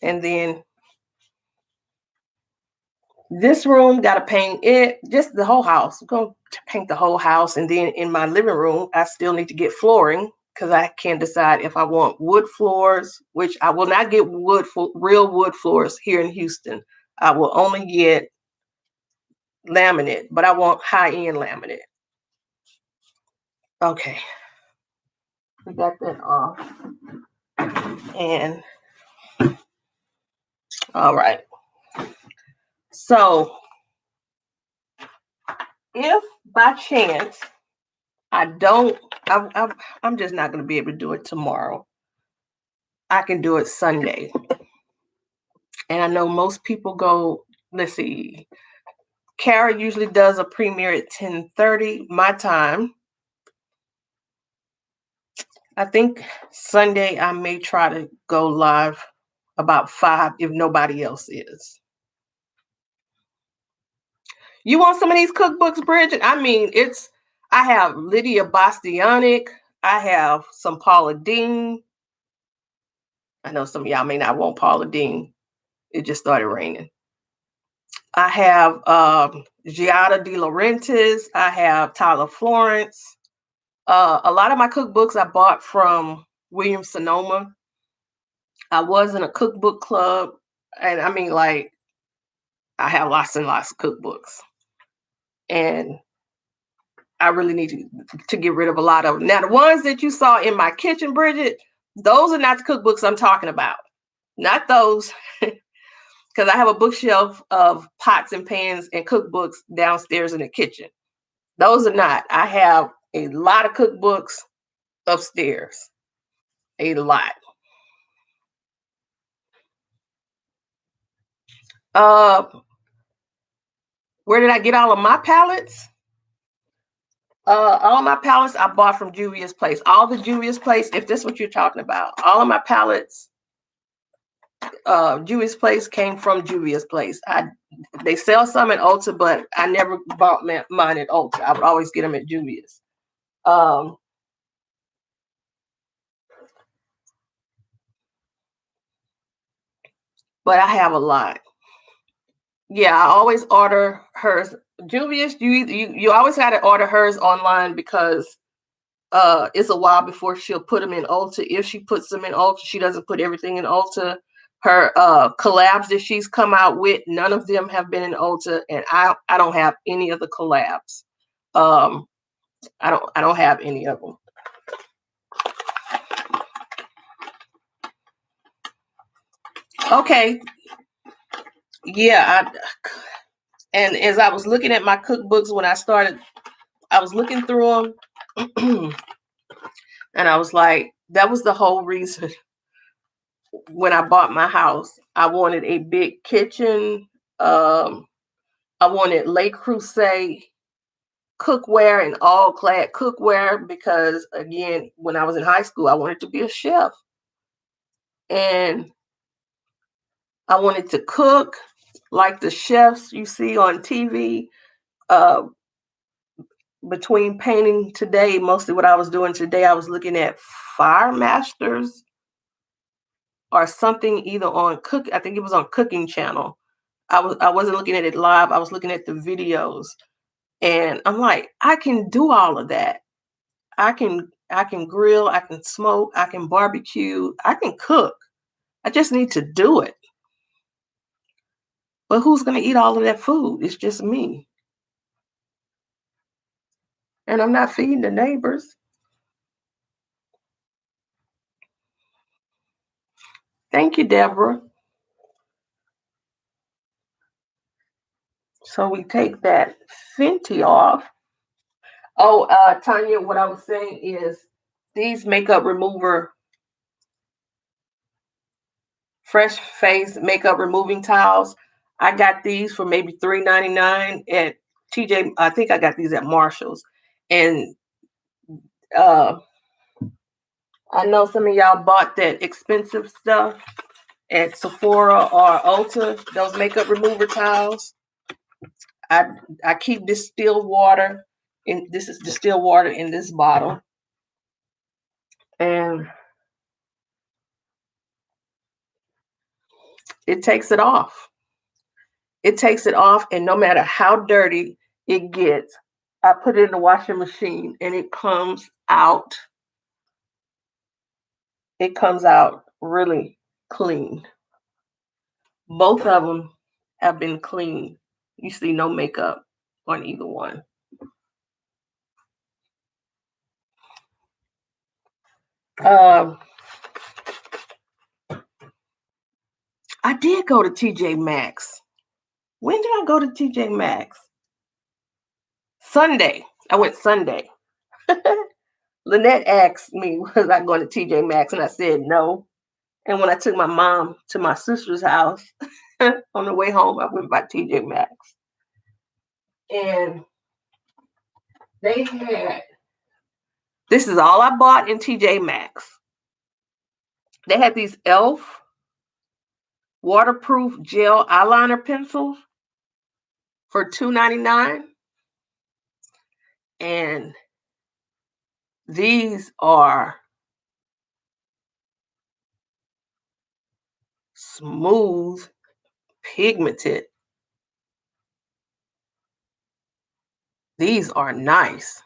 And then this room, got to paint it, just the whole house. I'm going to paint the whole house. And then in my living room, I still need to get flooring because I can't decide if I want wood floors, which I will not get real wood floors here in Houston. I will only get laminate, but I want high-end laminate. Okay. We got that off. And all right. So if by chance I'm just not going to be able to do it tomorrow, I can do it Sunday. And I know most people go, let's see, Kara usually does a premiere at 10:30 my time. I think Sunday I may try to go live about 5 if nobody else is. You want some of these cookbooks, Bridget? I mean, I have Lydia Bastianic. I have some Paula Deen. I know some of y'all may not want Paula Deen. It just started raining. I have Giada De Laurentiis. I have Tyler Florence. A lot of my cookbooks I bought from Williams Sonoma. I was in a cookbook club. And I mean, like, I have lots and lots of cookbooks. And I really need to get rid of a lot of them. Now, the ones that you saw in my kitchen, Bridget, those are not the cookbooks I'm talking about. Not those. Because I have a bookshelf of pots and pans and cookbooks downstairs in the kitchen. Those are not. I have a lot of cookbooks upstairs. A lot. Where did I get all of my palettes? All of my palettes I bought from Juvia's Place. All the Juvia's Place, if this is what you're talking about. All of my palettes, Juvia's Place came from Juvia's Place. They sell some at Ulta, but I never bought mine at Ulta. I would always get them at Juvia's. But I have a lot. Yeah, I always order hers. Juvia's, you always got to order hers online because it's a while before she'll put them in Ulta. If she puts them in Ulta, she doesn't put everything in Ulta. Her collabs that she's come out with, none of them have been in Ulta, and I don't have any of the collabs. I don't have any of them. Okay. Yeah, and as I was looking at my cookbooks when I started, I was looking through them and I was like, that was the whole reason when I bought my house. I wanted a big kitchen. I wanted Le Creuset cookware and all clad cookware because, again, when I was in high school, I wanted to be a chef. And I wanted to cook like the chefs you see on TV. Between painting today, mostly what I was doing today, I was looking at Fire Masters or something, either on I think it was on Cooking Channel. I wasn't looking at it live. I was looking at the videos, and I'm like, I can do all of that. I can grill, I can smoke, I can barbecue, I can cook. I just need to do it. But who's going to eat all of that food? It's just me. And I'm not feeding the neighbors. Thank you, Deborah. So we take that Fenty off. Oh, Tanya, what I was saying is these makeup remover, fresh face makeup removing towels. I got these for maybe $3.99 at TJ. I think I got these at Marshall's. And I know some of y'all bought that expensive stuff at Sephora or Ulta, those makeup remover towels. I keep distilled water, and this is distilled water in this bottle. And it takes it off. It takes it off, and no matter how dirty it gets, I put it in the washing machine and it comes out. It comes out really clean. Both of them have been clean. You see no makeup on either one. I did go to TJ Maxx. When did I go to TJ Maxx? Sunday. I went Sunday. Lynette asked me, was I going to TJ Maxx? And I said no. And when I took my mom to my sister's house on the way home, I went by TJ Maxx. And they had, this is all I bought in TJ Maxx. They had these e.l.f. waterproof gel eyeliner pencils for $2.99. And these are smooth, pigmented. These are nice.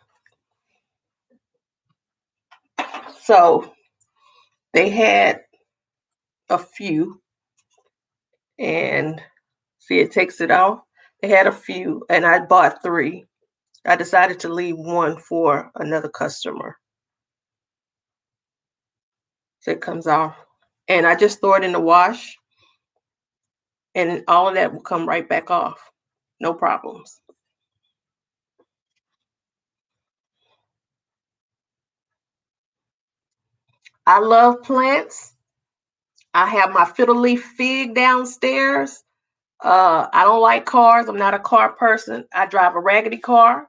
So they had a few, and see, it takes it off. They had a few, and I bought 3. I decided to leave one for another customer. So it comes off, and I just throw it in the wash, and all of that will come right back off. No problems. I love plants. I have my fiddle leaf fig downstairs. I don't like cars. I'm not a car person. I drive a raggedy car,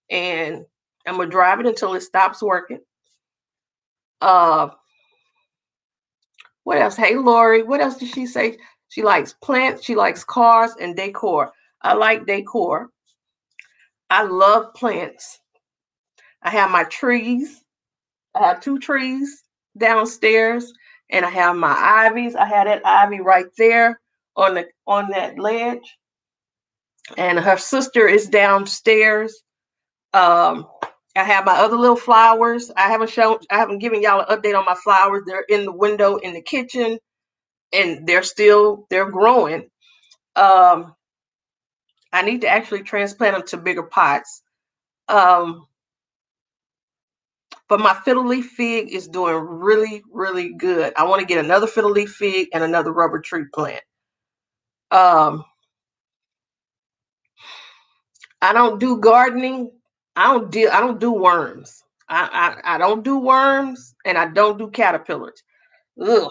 and I'm gonna drive it until it stops working. What else? Hey, Lori, what else did she say? She likes plants, she likes cars, and decor. I like decor. I love plants. I have my trees. I have 2 trees downstairs, and I have my ivies. I have that ivy right there on that ledge. And her sister is downstairs. I have my other little flowers. I haven't given y'all an update on my flowers. They're in the window in the kitchen, and they're growing. I need to actually transplant them to bigger pots. But my fiddle leaf fig is doing really, really good. I want to get another fiddle leaf fig and another rubber tree plant. I don't do gardening. I don't do worms. I don't do worms, and I don't do caterpillars. Ugh.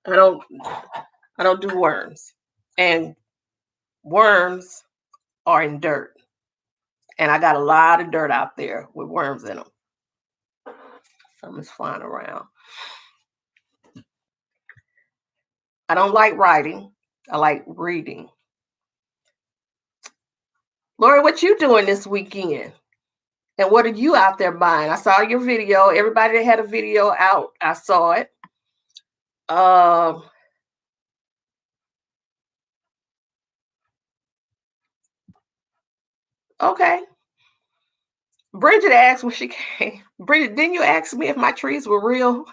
I don't do worms. And worms are in dirt. And I got a lot of dirt out there with worms in them. Something's flying around. I don't like writing. I like reading. Lori, what you doing this weekend? And what are you out there buying? I saw your video. Everybody that had a video out, I saw it. Okay. Bridget asked when she came. Bridget, didn't you ask me if my trees were real?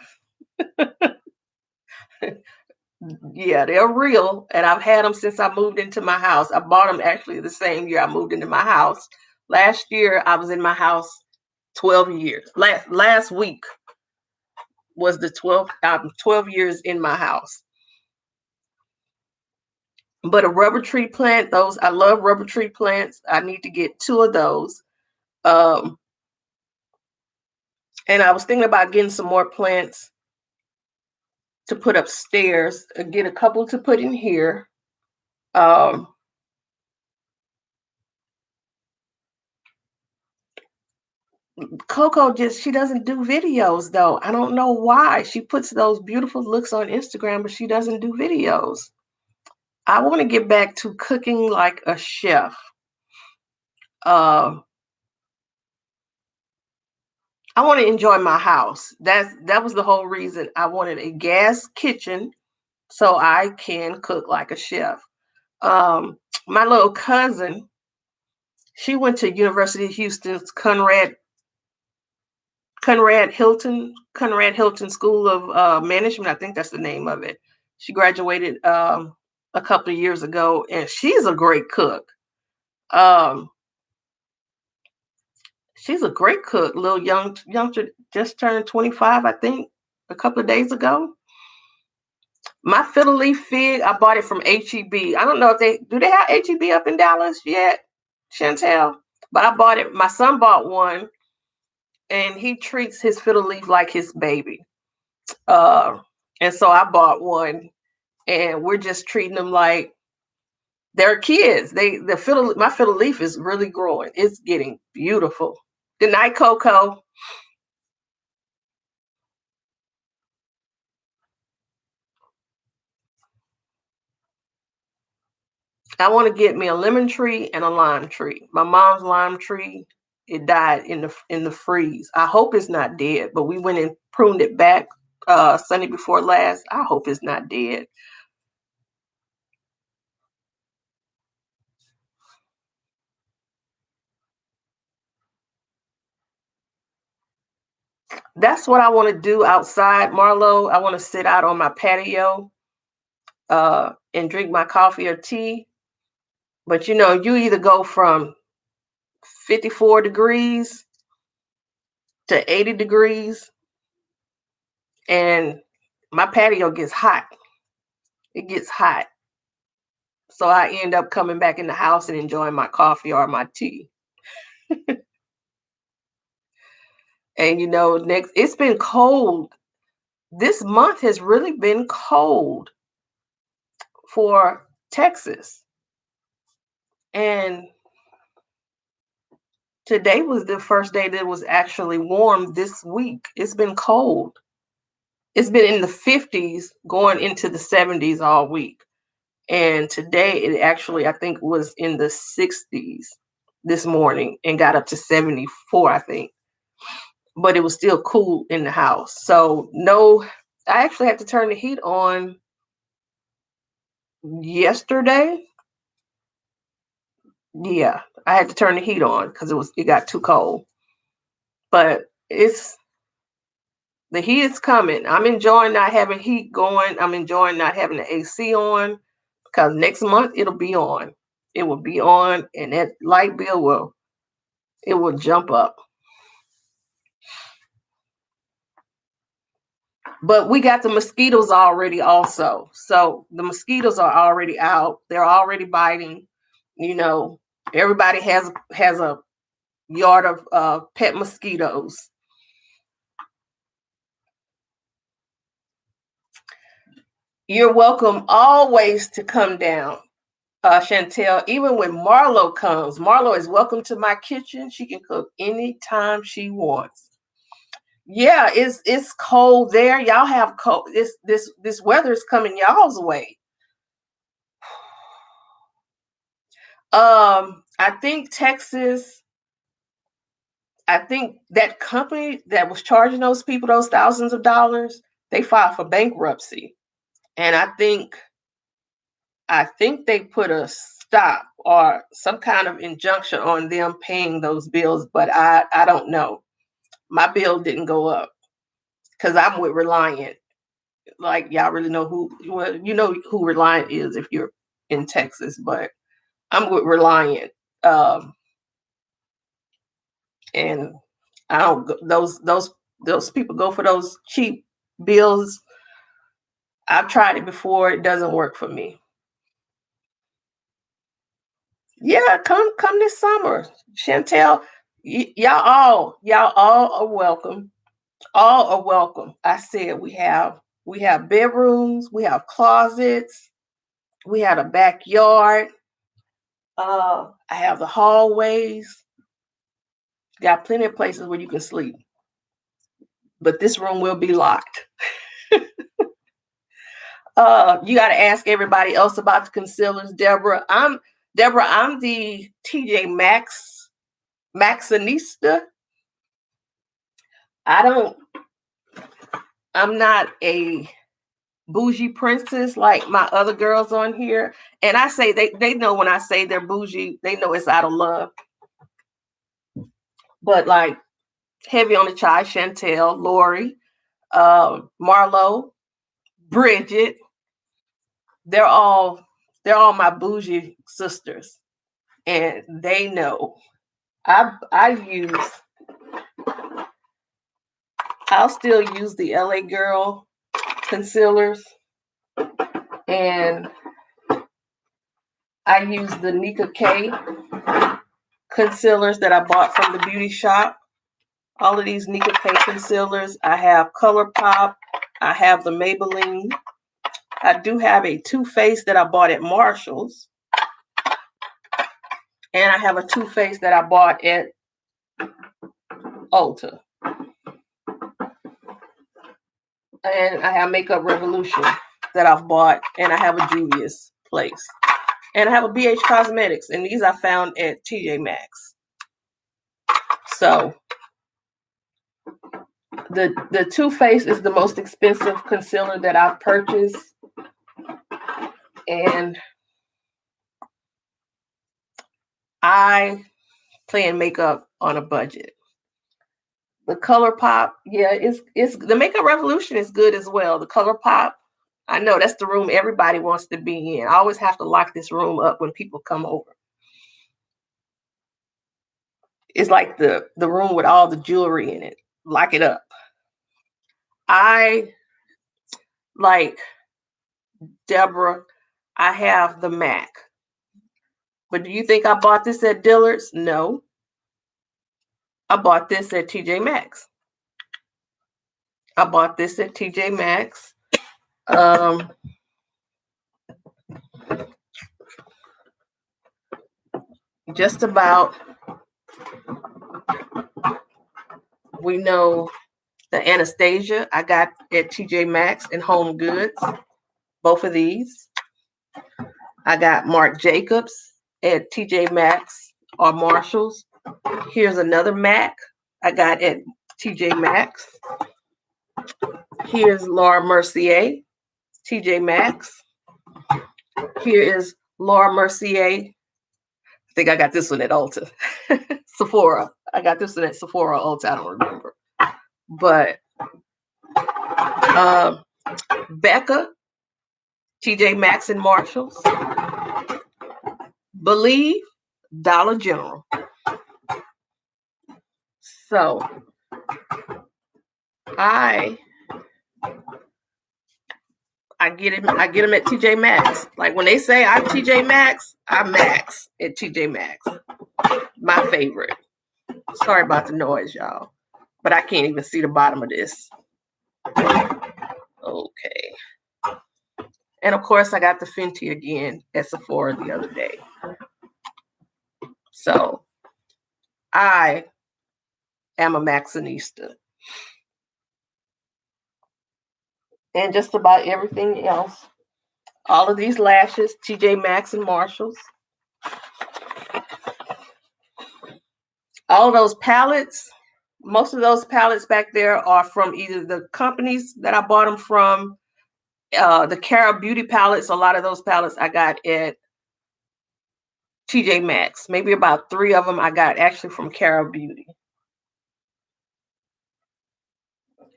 Yeah, they're real, and I've had them since I moved into my house. I bought them actually the same year I moved into my house. Last year, I was in my house 12 years. Last week was the 12 years in my house. But a rubber tree plant, those I love rubber tree plants. I need to get 2 of those. Um, and I was thinking about getting some more plants to put upstairs, get a couple to put in here. Um, Coco she doesn't do videos though. I don't know why. She puts those beautiful looks on Instagram, but she doesn't do videos. I want to get back to cooking like a chef. Uh, I want to enjoy my house. That was the whole reason I wanted a gas kitchen so I can cook like a chef. My little cousin, she went to University of Houston's Conrad Hilton School of Management. I think that's the name of it. She graduated a couple of years ago, and she's a great cook. Um, she's a great cook. Little youngster, just turned 25, I think, a couple of days ago. My fiddle leaf fig, I bought it from HEB. I don't know if they have HEB up in Dallas yet, Chantel. But I bought it. My son bought one, and he treats his fiddle leaf like his baby. Uh, and so I bought one, and we're just treating them like they're kids. My fiddle leaf is really growing. It's getting beautiful. Good night, Coco. I want to get me a lemon tree and a lime tree. My mom's lime tree, it died in the freeze. I hope it's not dead, but we went and pruned it back Sunday before last. I hope it's not dead. That's what I want to do outside, Marlo. I want to sit out on my patio and drink my coffee or tea. But you either go from 54 degrees to 80 degrees, and my patio gets hot. It gets hot. So I end up coming back in the house and enjoying my coffee or my tea. And next, it's been cold. This month has really been cold for Texas. And today was the first day that it was actually warm this week. It's been cold. It's been in the 50s going into the 70s all week. And today it actually, I think, was in the 60s this morning and got up to 74, I think. But it was still cool in the house. So no, I actually had to turn the heat on yesterday. Yeah, I had to turn the heat on because it got too cold. But the heat is coming. I'm enjoying not having heat going. I'm enjoying not having the AC on because next month it'll be on. It will be on, and that light bill will jump up. But we got the mosquitoes already also. So the mosquitoes are already out. They're already biting. Everybody has a yard of pet mosquitoes. You're welcome always to come down, Chantel. Even when Marlo comes, Marlo is welcome to my kitchen. She can cook anytime she wants. Yeah, it's cold there. Y'all have cold. This weather is coming y'all's way. I think Texas. I think that company that was charging those people those thousands of dollars, they filed for bankruptcy, and I think they put a stop or some kind of injunction on them paying those bills, but I don't know. My bill didn't go up because I'm with Reliant. Like y'all really know who, well, you know who Reliant is if you're in Texas, but I'm with Reliant. And I don't those people go for those cheap bills. I've tried it before. It doesn't work for me. Yeah, come this summer, Chantel. Y'all all are welcome. All are welcome. I said we have bedrooms, we have closets, we have a backyard. I have the hallways. Got plenty of places where you can sleep. But this room will be locked. You got to ask everybody else about the concealers, Deborah. I'm the TJ Maxx Maxinista. I'm not a bougie princess like my other girls on here. And I say they know when I say they're bougie, they know it's out of love. But like heavy on the chai, Chantel, Lori, Marlo, Bridget, they're all my bougie sisters. And they know. I'll still use the LA Girl concealers, and I use the Nika K concealers that I bought from the beauty shop. All of these Nika K concealers. I have ColourPop. I have the Maybelline. I do have a Too Faced that I bought at Marshall's. And I have a Too Faced that I bought at Ulta. And I have Makeup Revolution that I've bought. And I have a Juvia's Place. And I have a BH Cosmetics. And these I found at TJ Maxx. So the Too Faced is the most expensive concealer that I've purchased. And I plan makeup on a budget. The ColourPop, yeah, it's the Makeup Revolution is good as well. The ColourPop, I know that's the room everybody wants to be in. I always have to lock this room up when people come over. It's like the room with all the jewelry in it. Lock it up. I like Deborah. I have the MAC. But do you think I bought this at Dillard's? No. I bought this at TJ Maxx. I bought this at TJ Maxx. Just about, we know the Anastasia I got at TJ Maxx and Home Goods. Both of these. I got Marc Jacobs at TJ Maxx or Marshalls. Here's another MAC I got at TJ Maxx. Here's Laura Mercier, TJ Maxx. Here is Laura Mercier. I think I got this one at Ulta. Sephora. I got this one at Sephora, Ulta. I don't remember. But Becca, TJ Maxx and Marshalls. Believe, Dollar General. So I get them at TJ Maxx. Like when they say I'm TJ Maxx, I'm Max at TJ Maxx. My favorite. Sorry about the noise, y'all. But I can't even see the bottom of this. Okay. And of course, I got the Fenty again at Sephora the other day. So I am a Maxinista. And just about everything else. All of these lashes, TJ Maxx and Marshalls. All of those palettes, most of those palettes back there are from either the companies that I bought them from, the Cara Beauty palettes. A lot of those palettes I got at TJ Maxx. Maybe about 3 of them I got actually from Cara Beauty.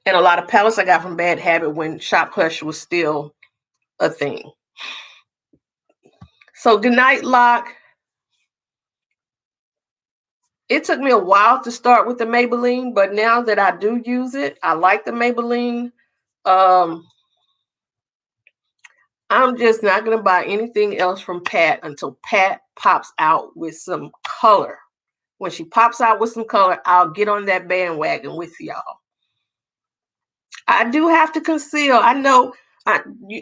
And a lot of palettes I got from Bad Habit when Shop Hush was still a thing. So Goodnight Lock. It took me a while to start with the Maybelline, but now that I do use it, I like the Maybelline. I'm just not going to buy anything else from Pat until Pat pops out with some color. When she pops out with some color, I'll get on that bandwagon with y'all. I do have to conceal. I know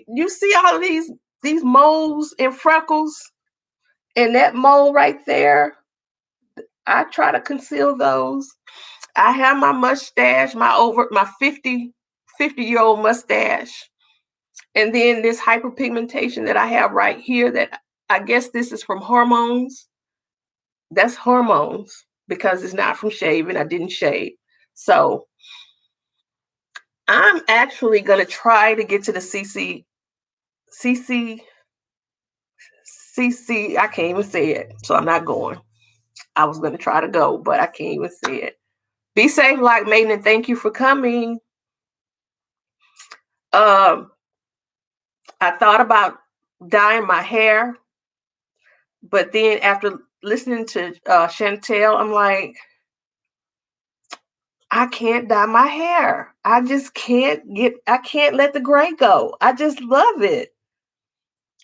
you see all of these moles and freckles, and that mole right there. I try to conceal those. I have my mustache, my 50-year-old mustache. And then this hyperpigmentation that I have right here that I guess this is from hormones. That's hormones because it's not from shaving. I didn't shave. So I'm actually going to try to get to the CC. I can't even say it. So I'm not going. I was going to try to go, but I can't even say it. Be safe, like Maiden, and thank you for coming. I thought about dyeing my hair, but then after listening to Chantel, I'm like, I can't dye my hair. I just I can't let the gray go. I just love it.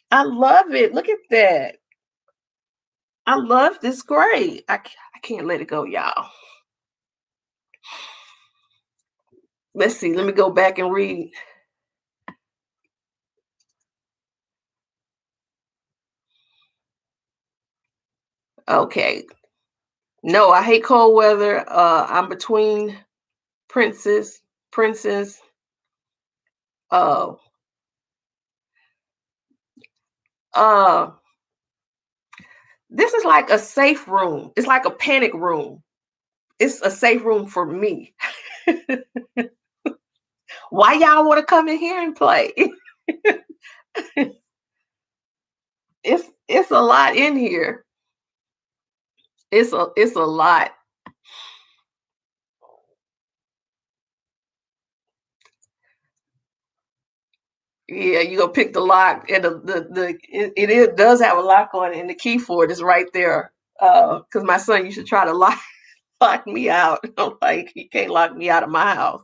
I love it. Look at that. I love this gray. I can't let it go, y'all. Let's see. Let me go back and read. Okay. No, I hate cold weather. I'm between princess. Uh, this is like a safe room. It's like a panic room. It's a safe room for me. Why y'all want to come in here and play? It's a lot in here. It's a lot. Yeah, you go pick the lock, and it does have a lock on it, and the key for it is right there. Because my son used to try to lock me out. I'm like, he can't lock me out of my house.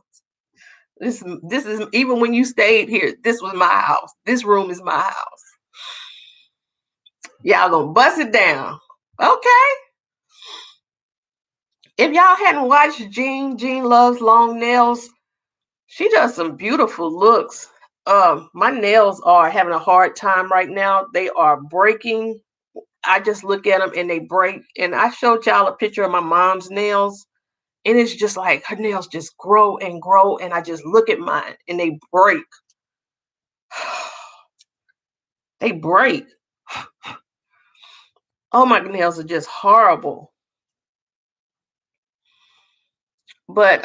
This is even when you stayed here. This was my house. This room is my house. Y'all gonna bust it down, okay? If y'all hadn't watched Jean Loves Long Nails, she does some beautiful looks. My nails are having a hard time right now. They are breaking. I just look at them and they break. And I showed y'all a picture of my mom's nails, and it's just like her nails just grow and grow. And I just look at mine and they break. They break. Oh, my nails are just horrible. But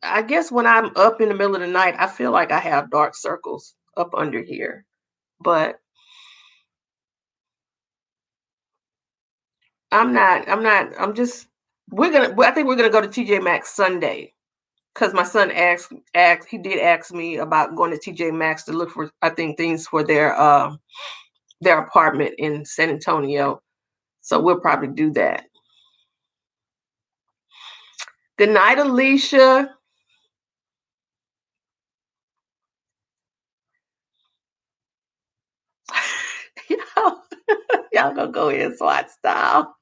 I guess when I'm up in the middle of the night, I feel like I have dark circles up under here. But I'm just I think we're gonna go to TJ Maxx Sunday. Because my son he did ask me about going to TJ Maxx to look for, I think, things for their apartment in San Antonio. So we'll probably do that. Good night, Alicia. Y'all gonna go in SWAT style.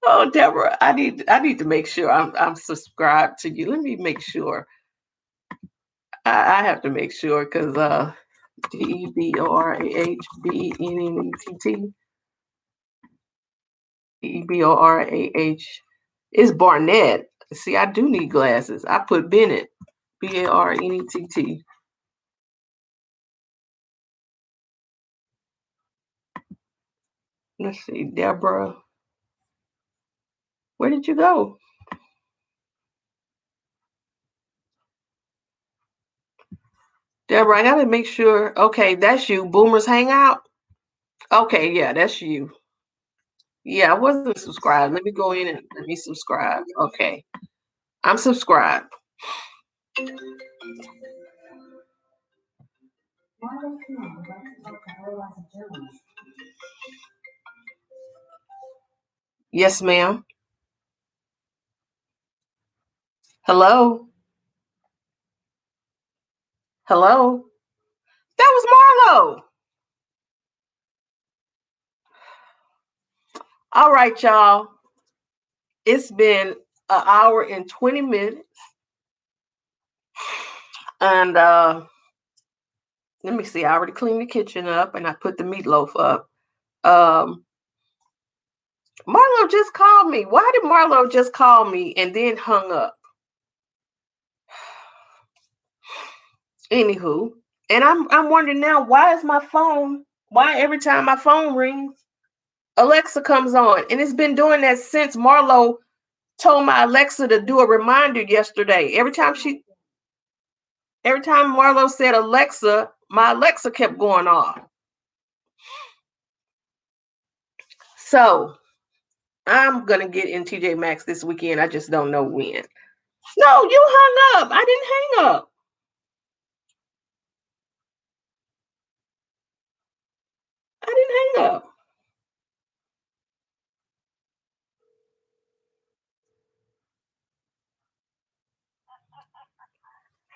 Oh, Deborah, I need to make sure I'm subscribed to you. Let me make sure. I have to make sure because DEBORAHBENNETT EBORAH is Barnett. See, I do need glasses. I put Bennett, BARNETT. Let's see, Deborah. Where did you go? Deborah, I gotta make sure. Okay, that's you. Boomers Hangout. Okay, yeah, that's you. Yeah, I wasn't subscribed. Let me go in and let me subscribe. Okay. I'm subscribed. Yes, ma'am. Hello. Hello. That was Marlo. All right, y'all. It's been an hour and 20 minutes. And let me see. I already cleaned the kitchen up and I put the meatloaf up. Marlo just called me. Why did Marlo just call me and then hung up? Anywho, and I'm wondering now, why is my phone? Why every time my phone rings, Alexa comes on, and it's been doing that since Marlo told my Alexa to do a reminder yesterday. Every time Marlo said Alexa, my Alexa kept going off. So I'm gonna get in TJ Maxx this weekend. I just don't know when. No, you hung up. I didn't hang up. I didn't hang up.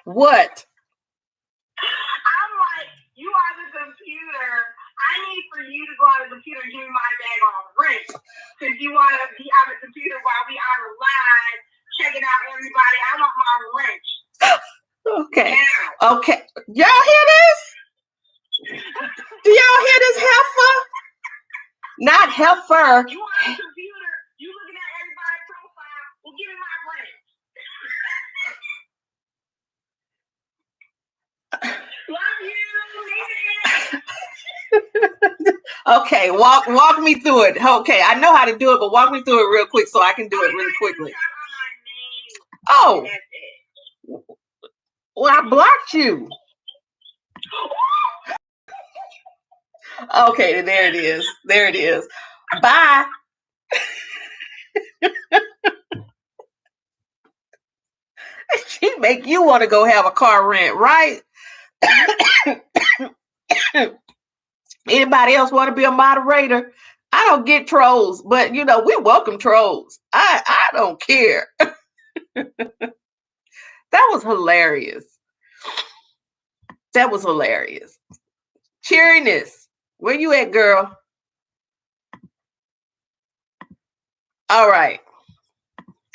What? I'm like, you are the computer. I need for you to go on the computer and give me my daggone wrench. Because you want to be on the computer while we are live, checking out everybody. I want my wrench. Okay. Now. Okay. Y'all hear this? Do y'all hear this heifer? Not heifer. You on the computer. You looking at everybody's profile. Well, give me my wrench. Okay, walk me through it. Okay, I know how to do it, but walk me through it real quick so I can do it really quickly. Oh, well, I blocked you. Okay, there it is. There it is. Bye. She make you want to go have a car rent, right? Anybody else want to be a moderator? I don't get trolls, but we welcome trolls. I don't care. That was hilarious. That was hilarious. Cheeriness. Where you at, girl? All right.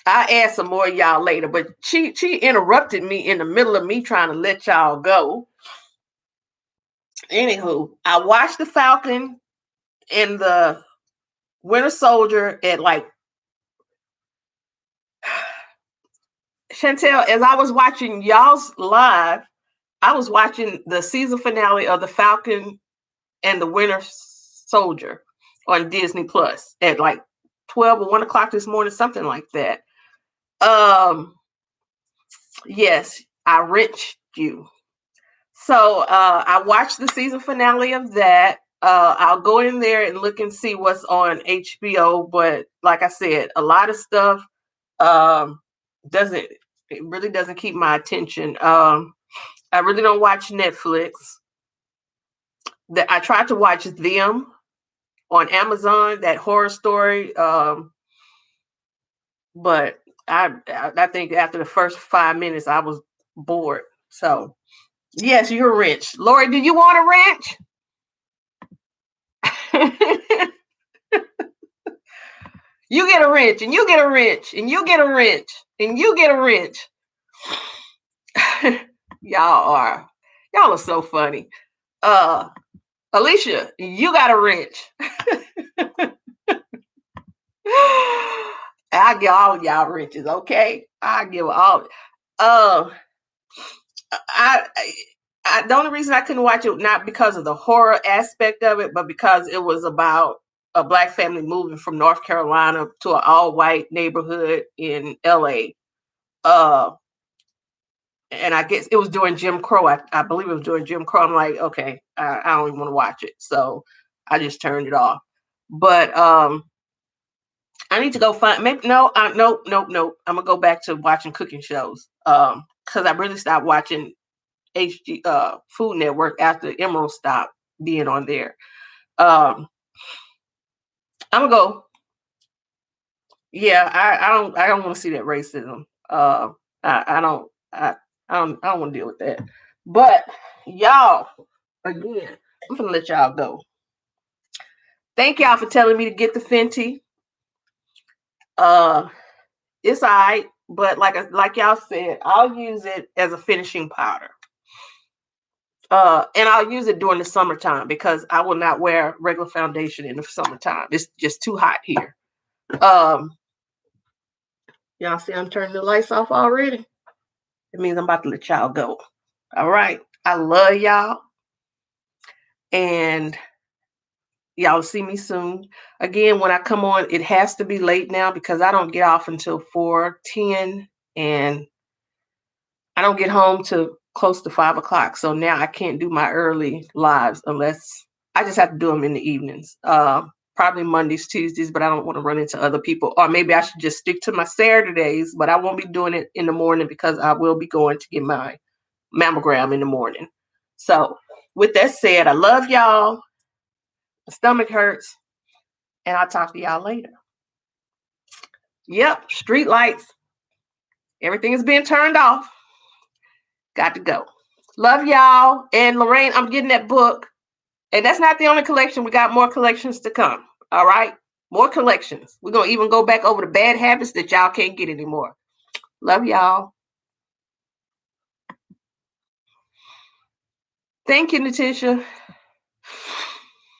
I'll add some more of y'all later, but she interrupted me in the middle of me trying to let y'all go. Anywho, I watched the Falcon and the Winter Soldier at like Chantel, as I was watching y'all's live, I was watching the season finale of the Falcon and the Winter Soldier on Disney Plus at like 12 or 1 o'clock this morning, something like that. Yes, I wrenched you. So I watched the season finale of that. I'll go in there and look and see what's on HBO. But like I said, a lot of stuff really doesn't keep my attention. I really don't watch Netflix. I tried to watch Them on Amazon, that horror story. But I think after the first 5 minutes, I was bored. So yes, you're rich. Lori, do you want a wrench? You get a wrench, and you get a wrench, and you get a wrench, and you get a wrench. y'all are so funny. Alicia, you got a wrench. I give all of y'all wrenches, okay? I give all. The only reason I couldn't watch it, not because of the horror aspect of it, but because it was about a Black family moving from North Carolina to an all-white neighborhood in LA. And I guess it was during Jim Crow. I believe it was during Jim Crow. I'm like, okay, I don't even want to watch it. So I just turned it off. But I need to go find maybe nope. I'm gonna go back to watching cooking shows. Because I really stopped watching HG Food Network after Emerald stopped being on there. I'm gonna go. Yeah, I don't want to see that racism. I don't I don't want to deal with that. But y'all, again, I'm gonna let y'all go. Thank y'all for telling me to get the Fenty. It's alright, but like y'all said, I'll use it as a finishing powder. And I'll use it during the summertime because I will not wear regular foundation in the summertime. It's just too hot here. Y'all see I'm turning the lights off already? It means I'm about to let y'all go. All right. I love y'all. And y'all see me soon. Again, when I come on, it has to be late now because I don't get off until 4:10 and I don't get home till close to 5 o'clock. So now I can't do my early lives unless I just have to do them in the evenings. Probably Mondays, Tuesdays, but I don't want to run into other people. Or maybe I should just stick to my Saturdays, but I won't be doing it in the morning because I will be going to get my mammogram in the morning. So with that said, I love y'all. My stomach hurts. And I'll talk to y'all later. Yep, street lights. Everything is being turned off. Got to go. Love y'all. And Lorraine, I'm getting that book. And that's not the only collection. We got more collections to come. All right. More collections. We're going to even go back over the bad habits that y'all can't get anymore. Love y'all. Thank you, Natisha.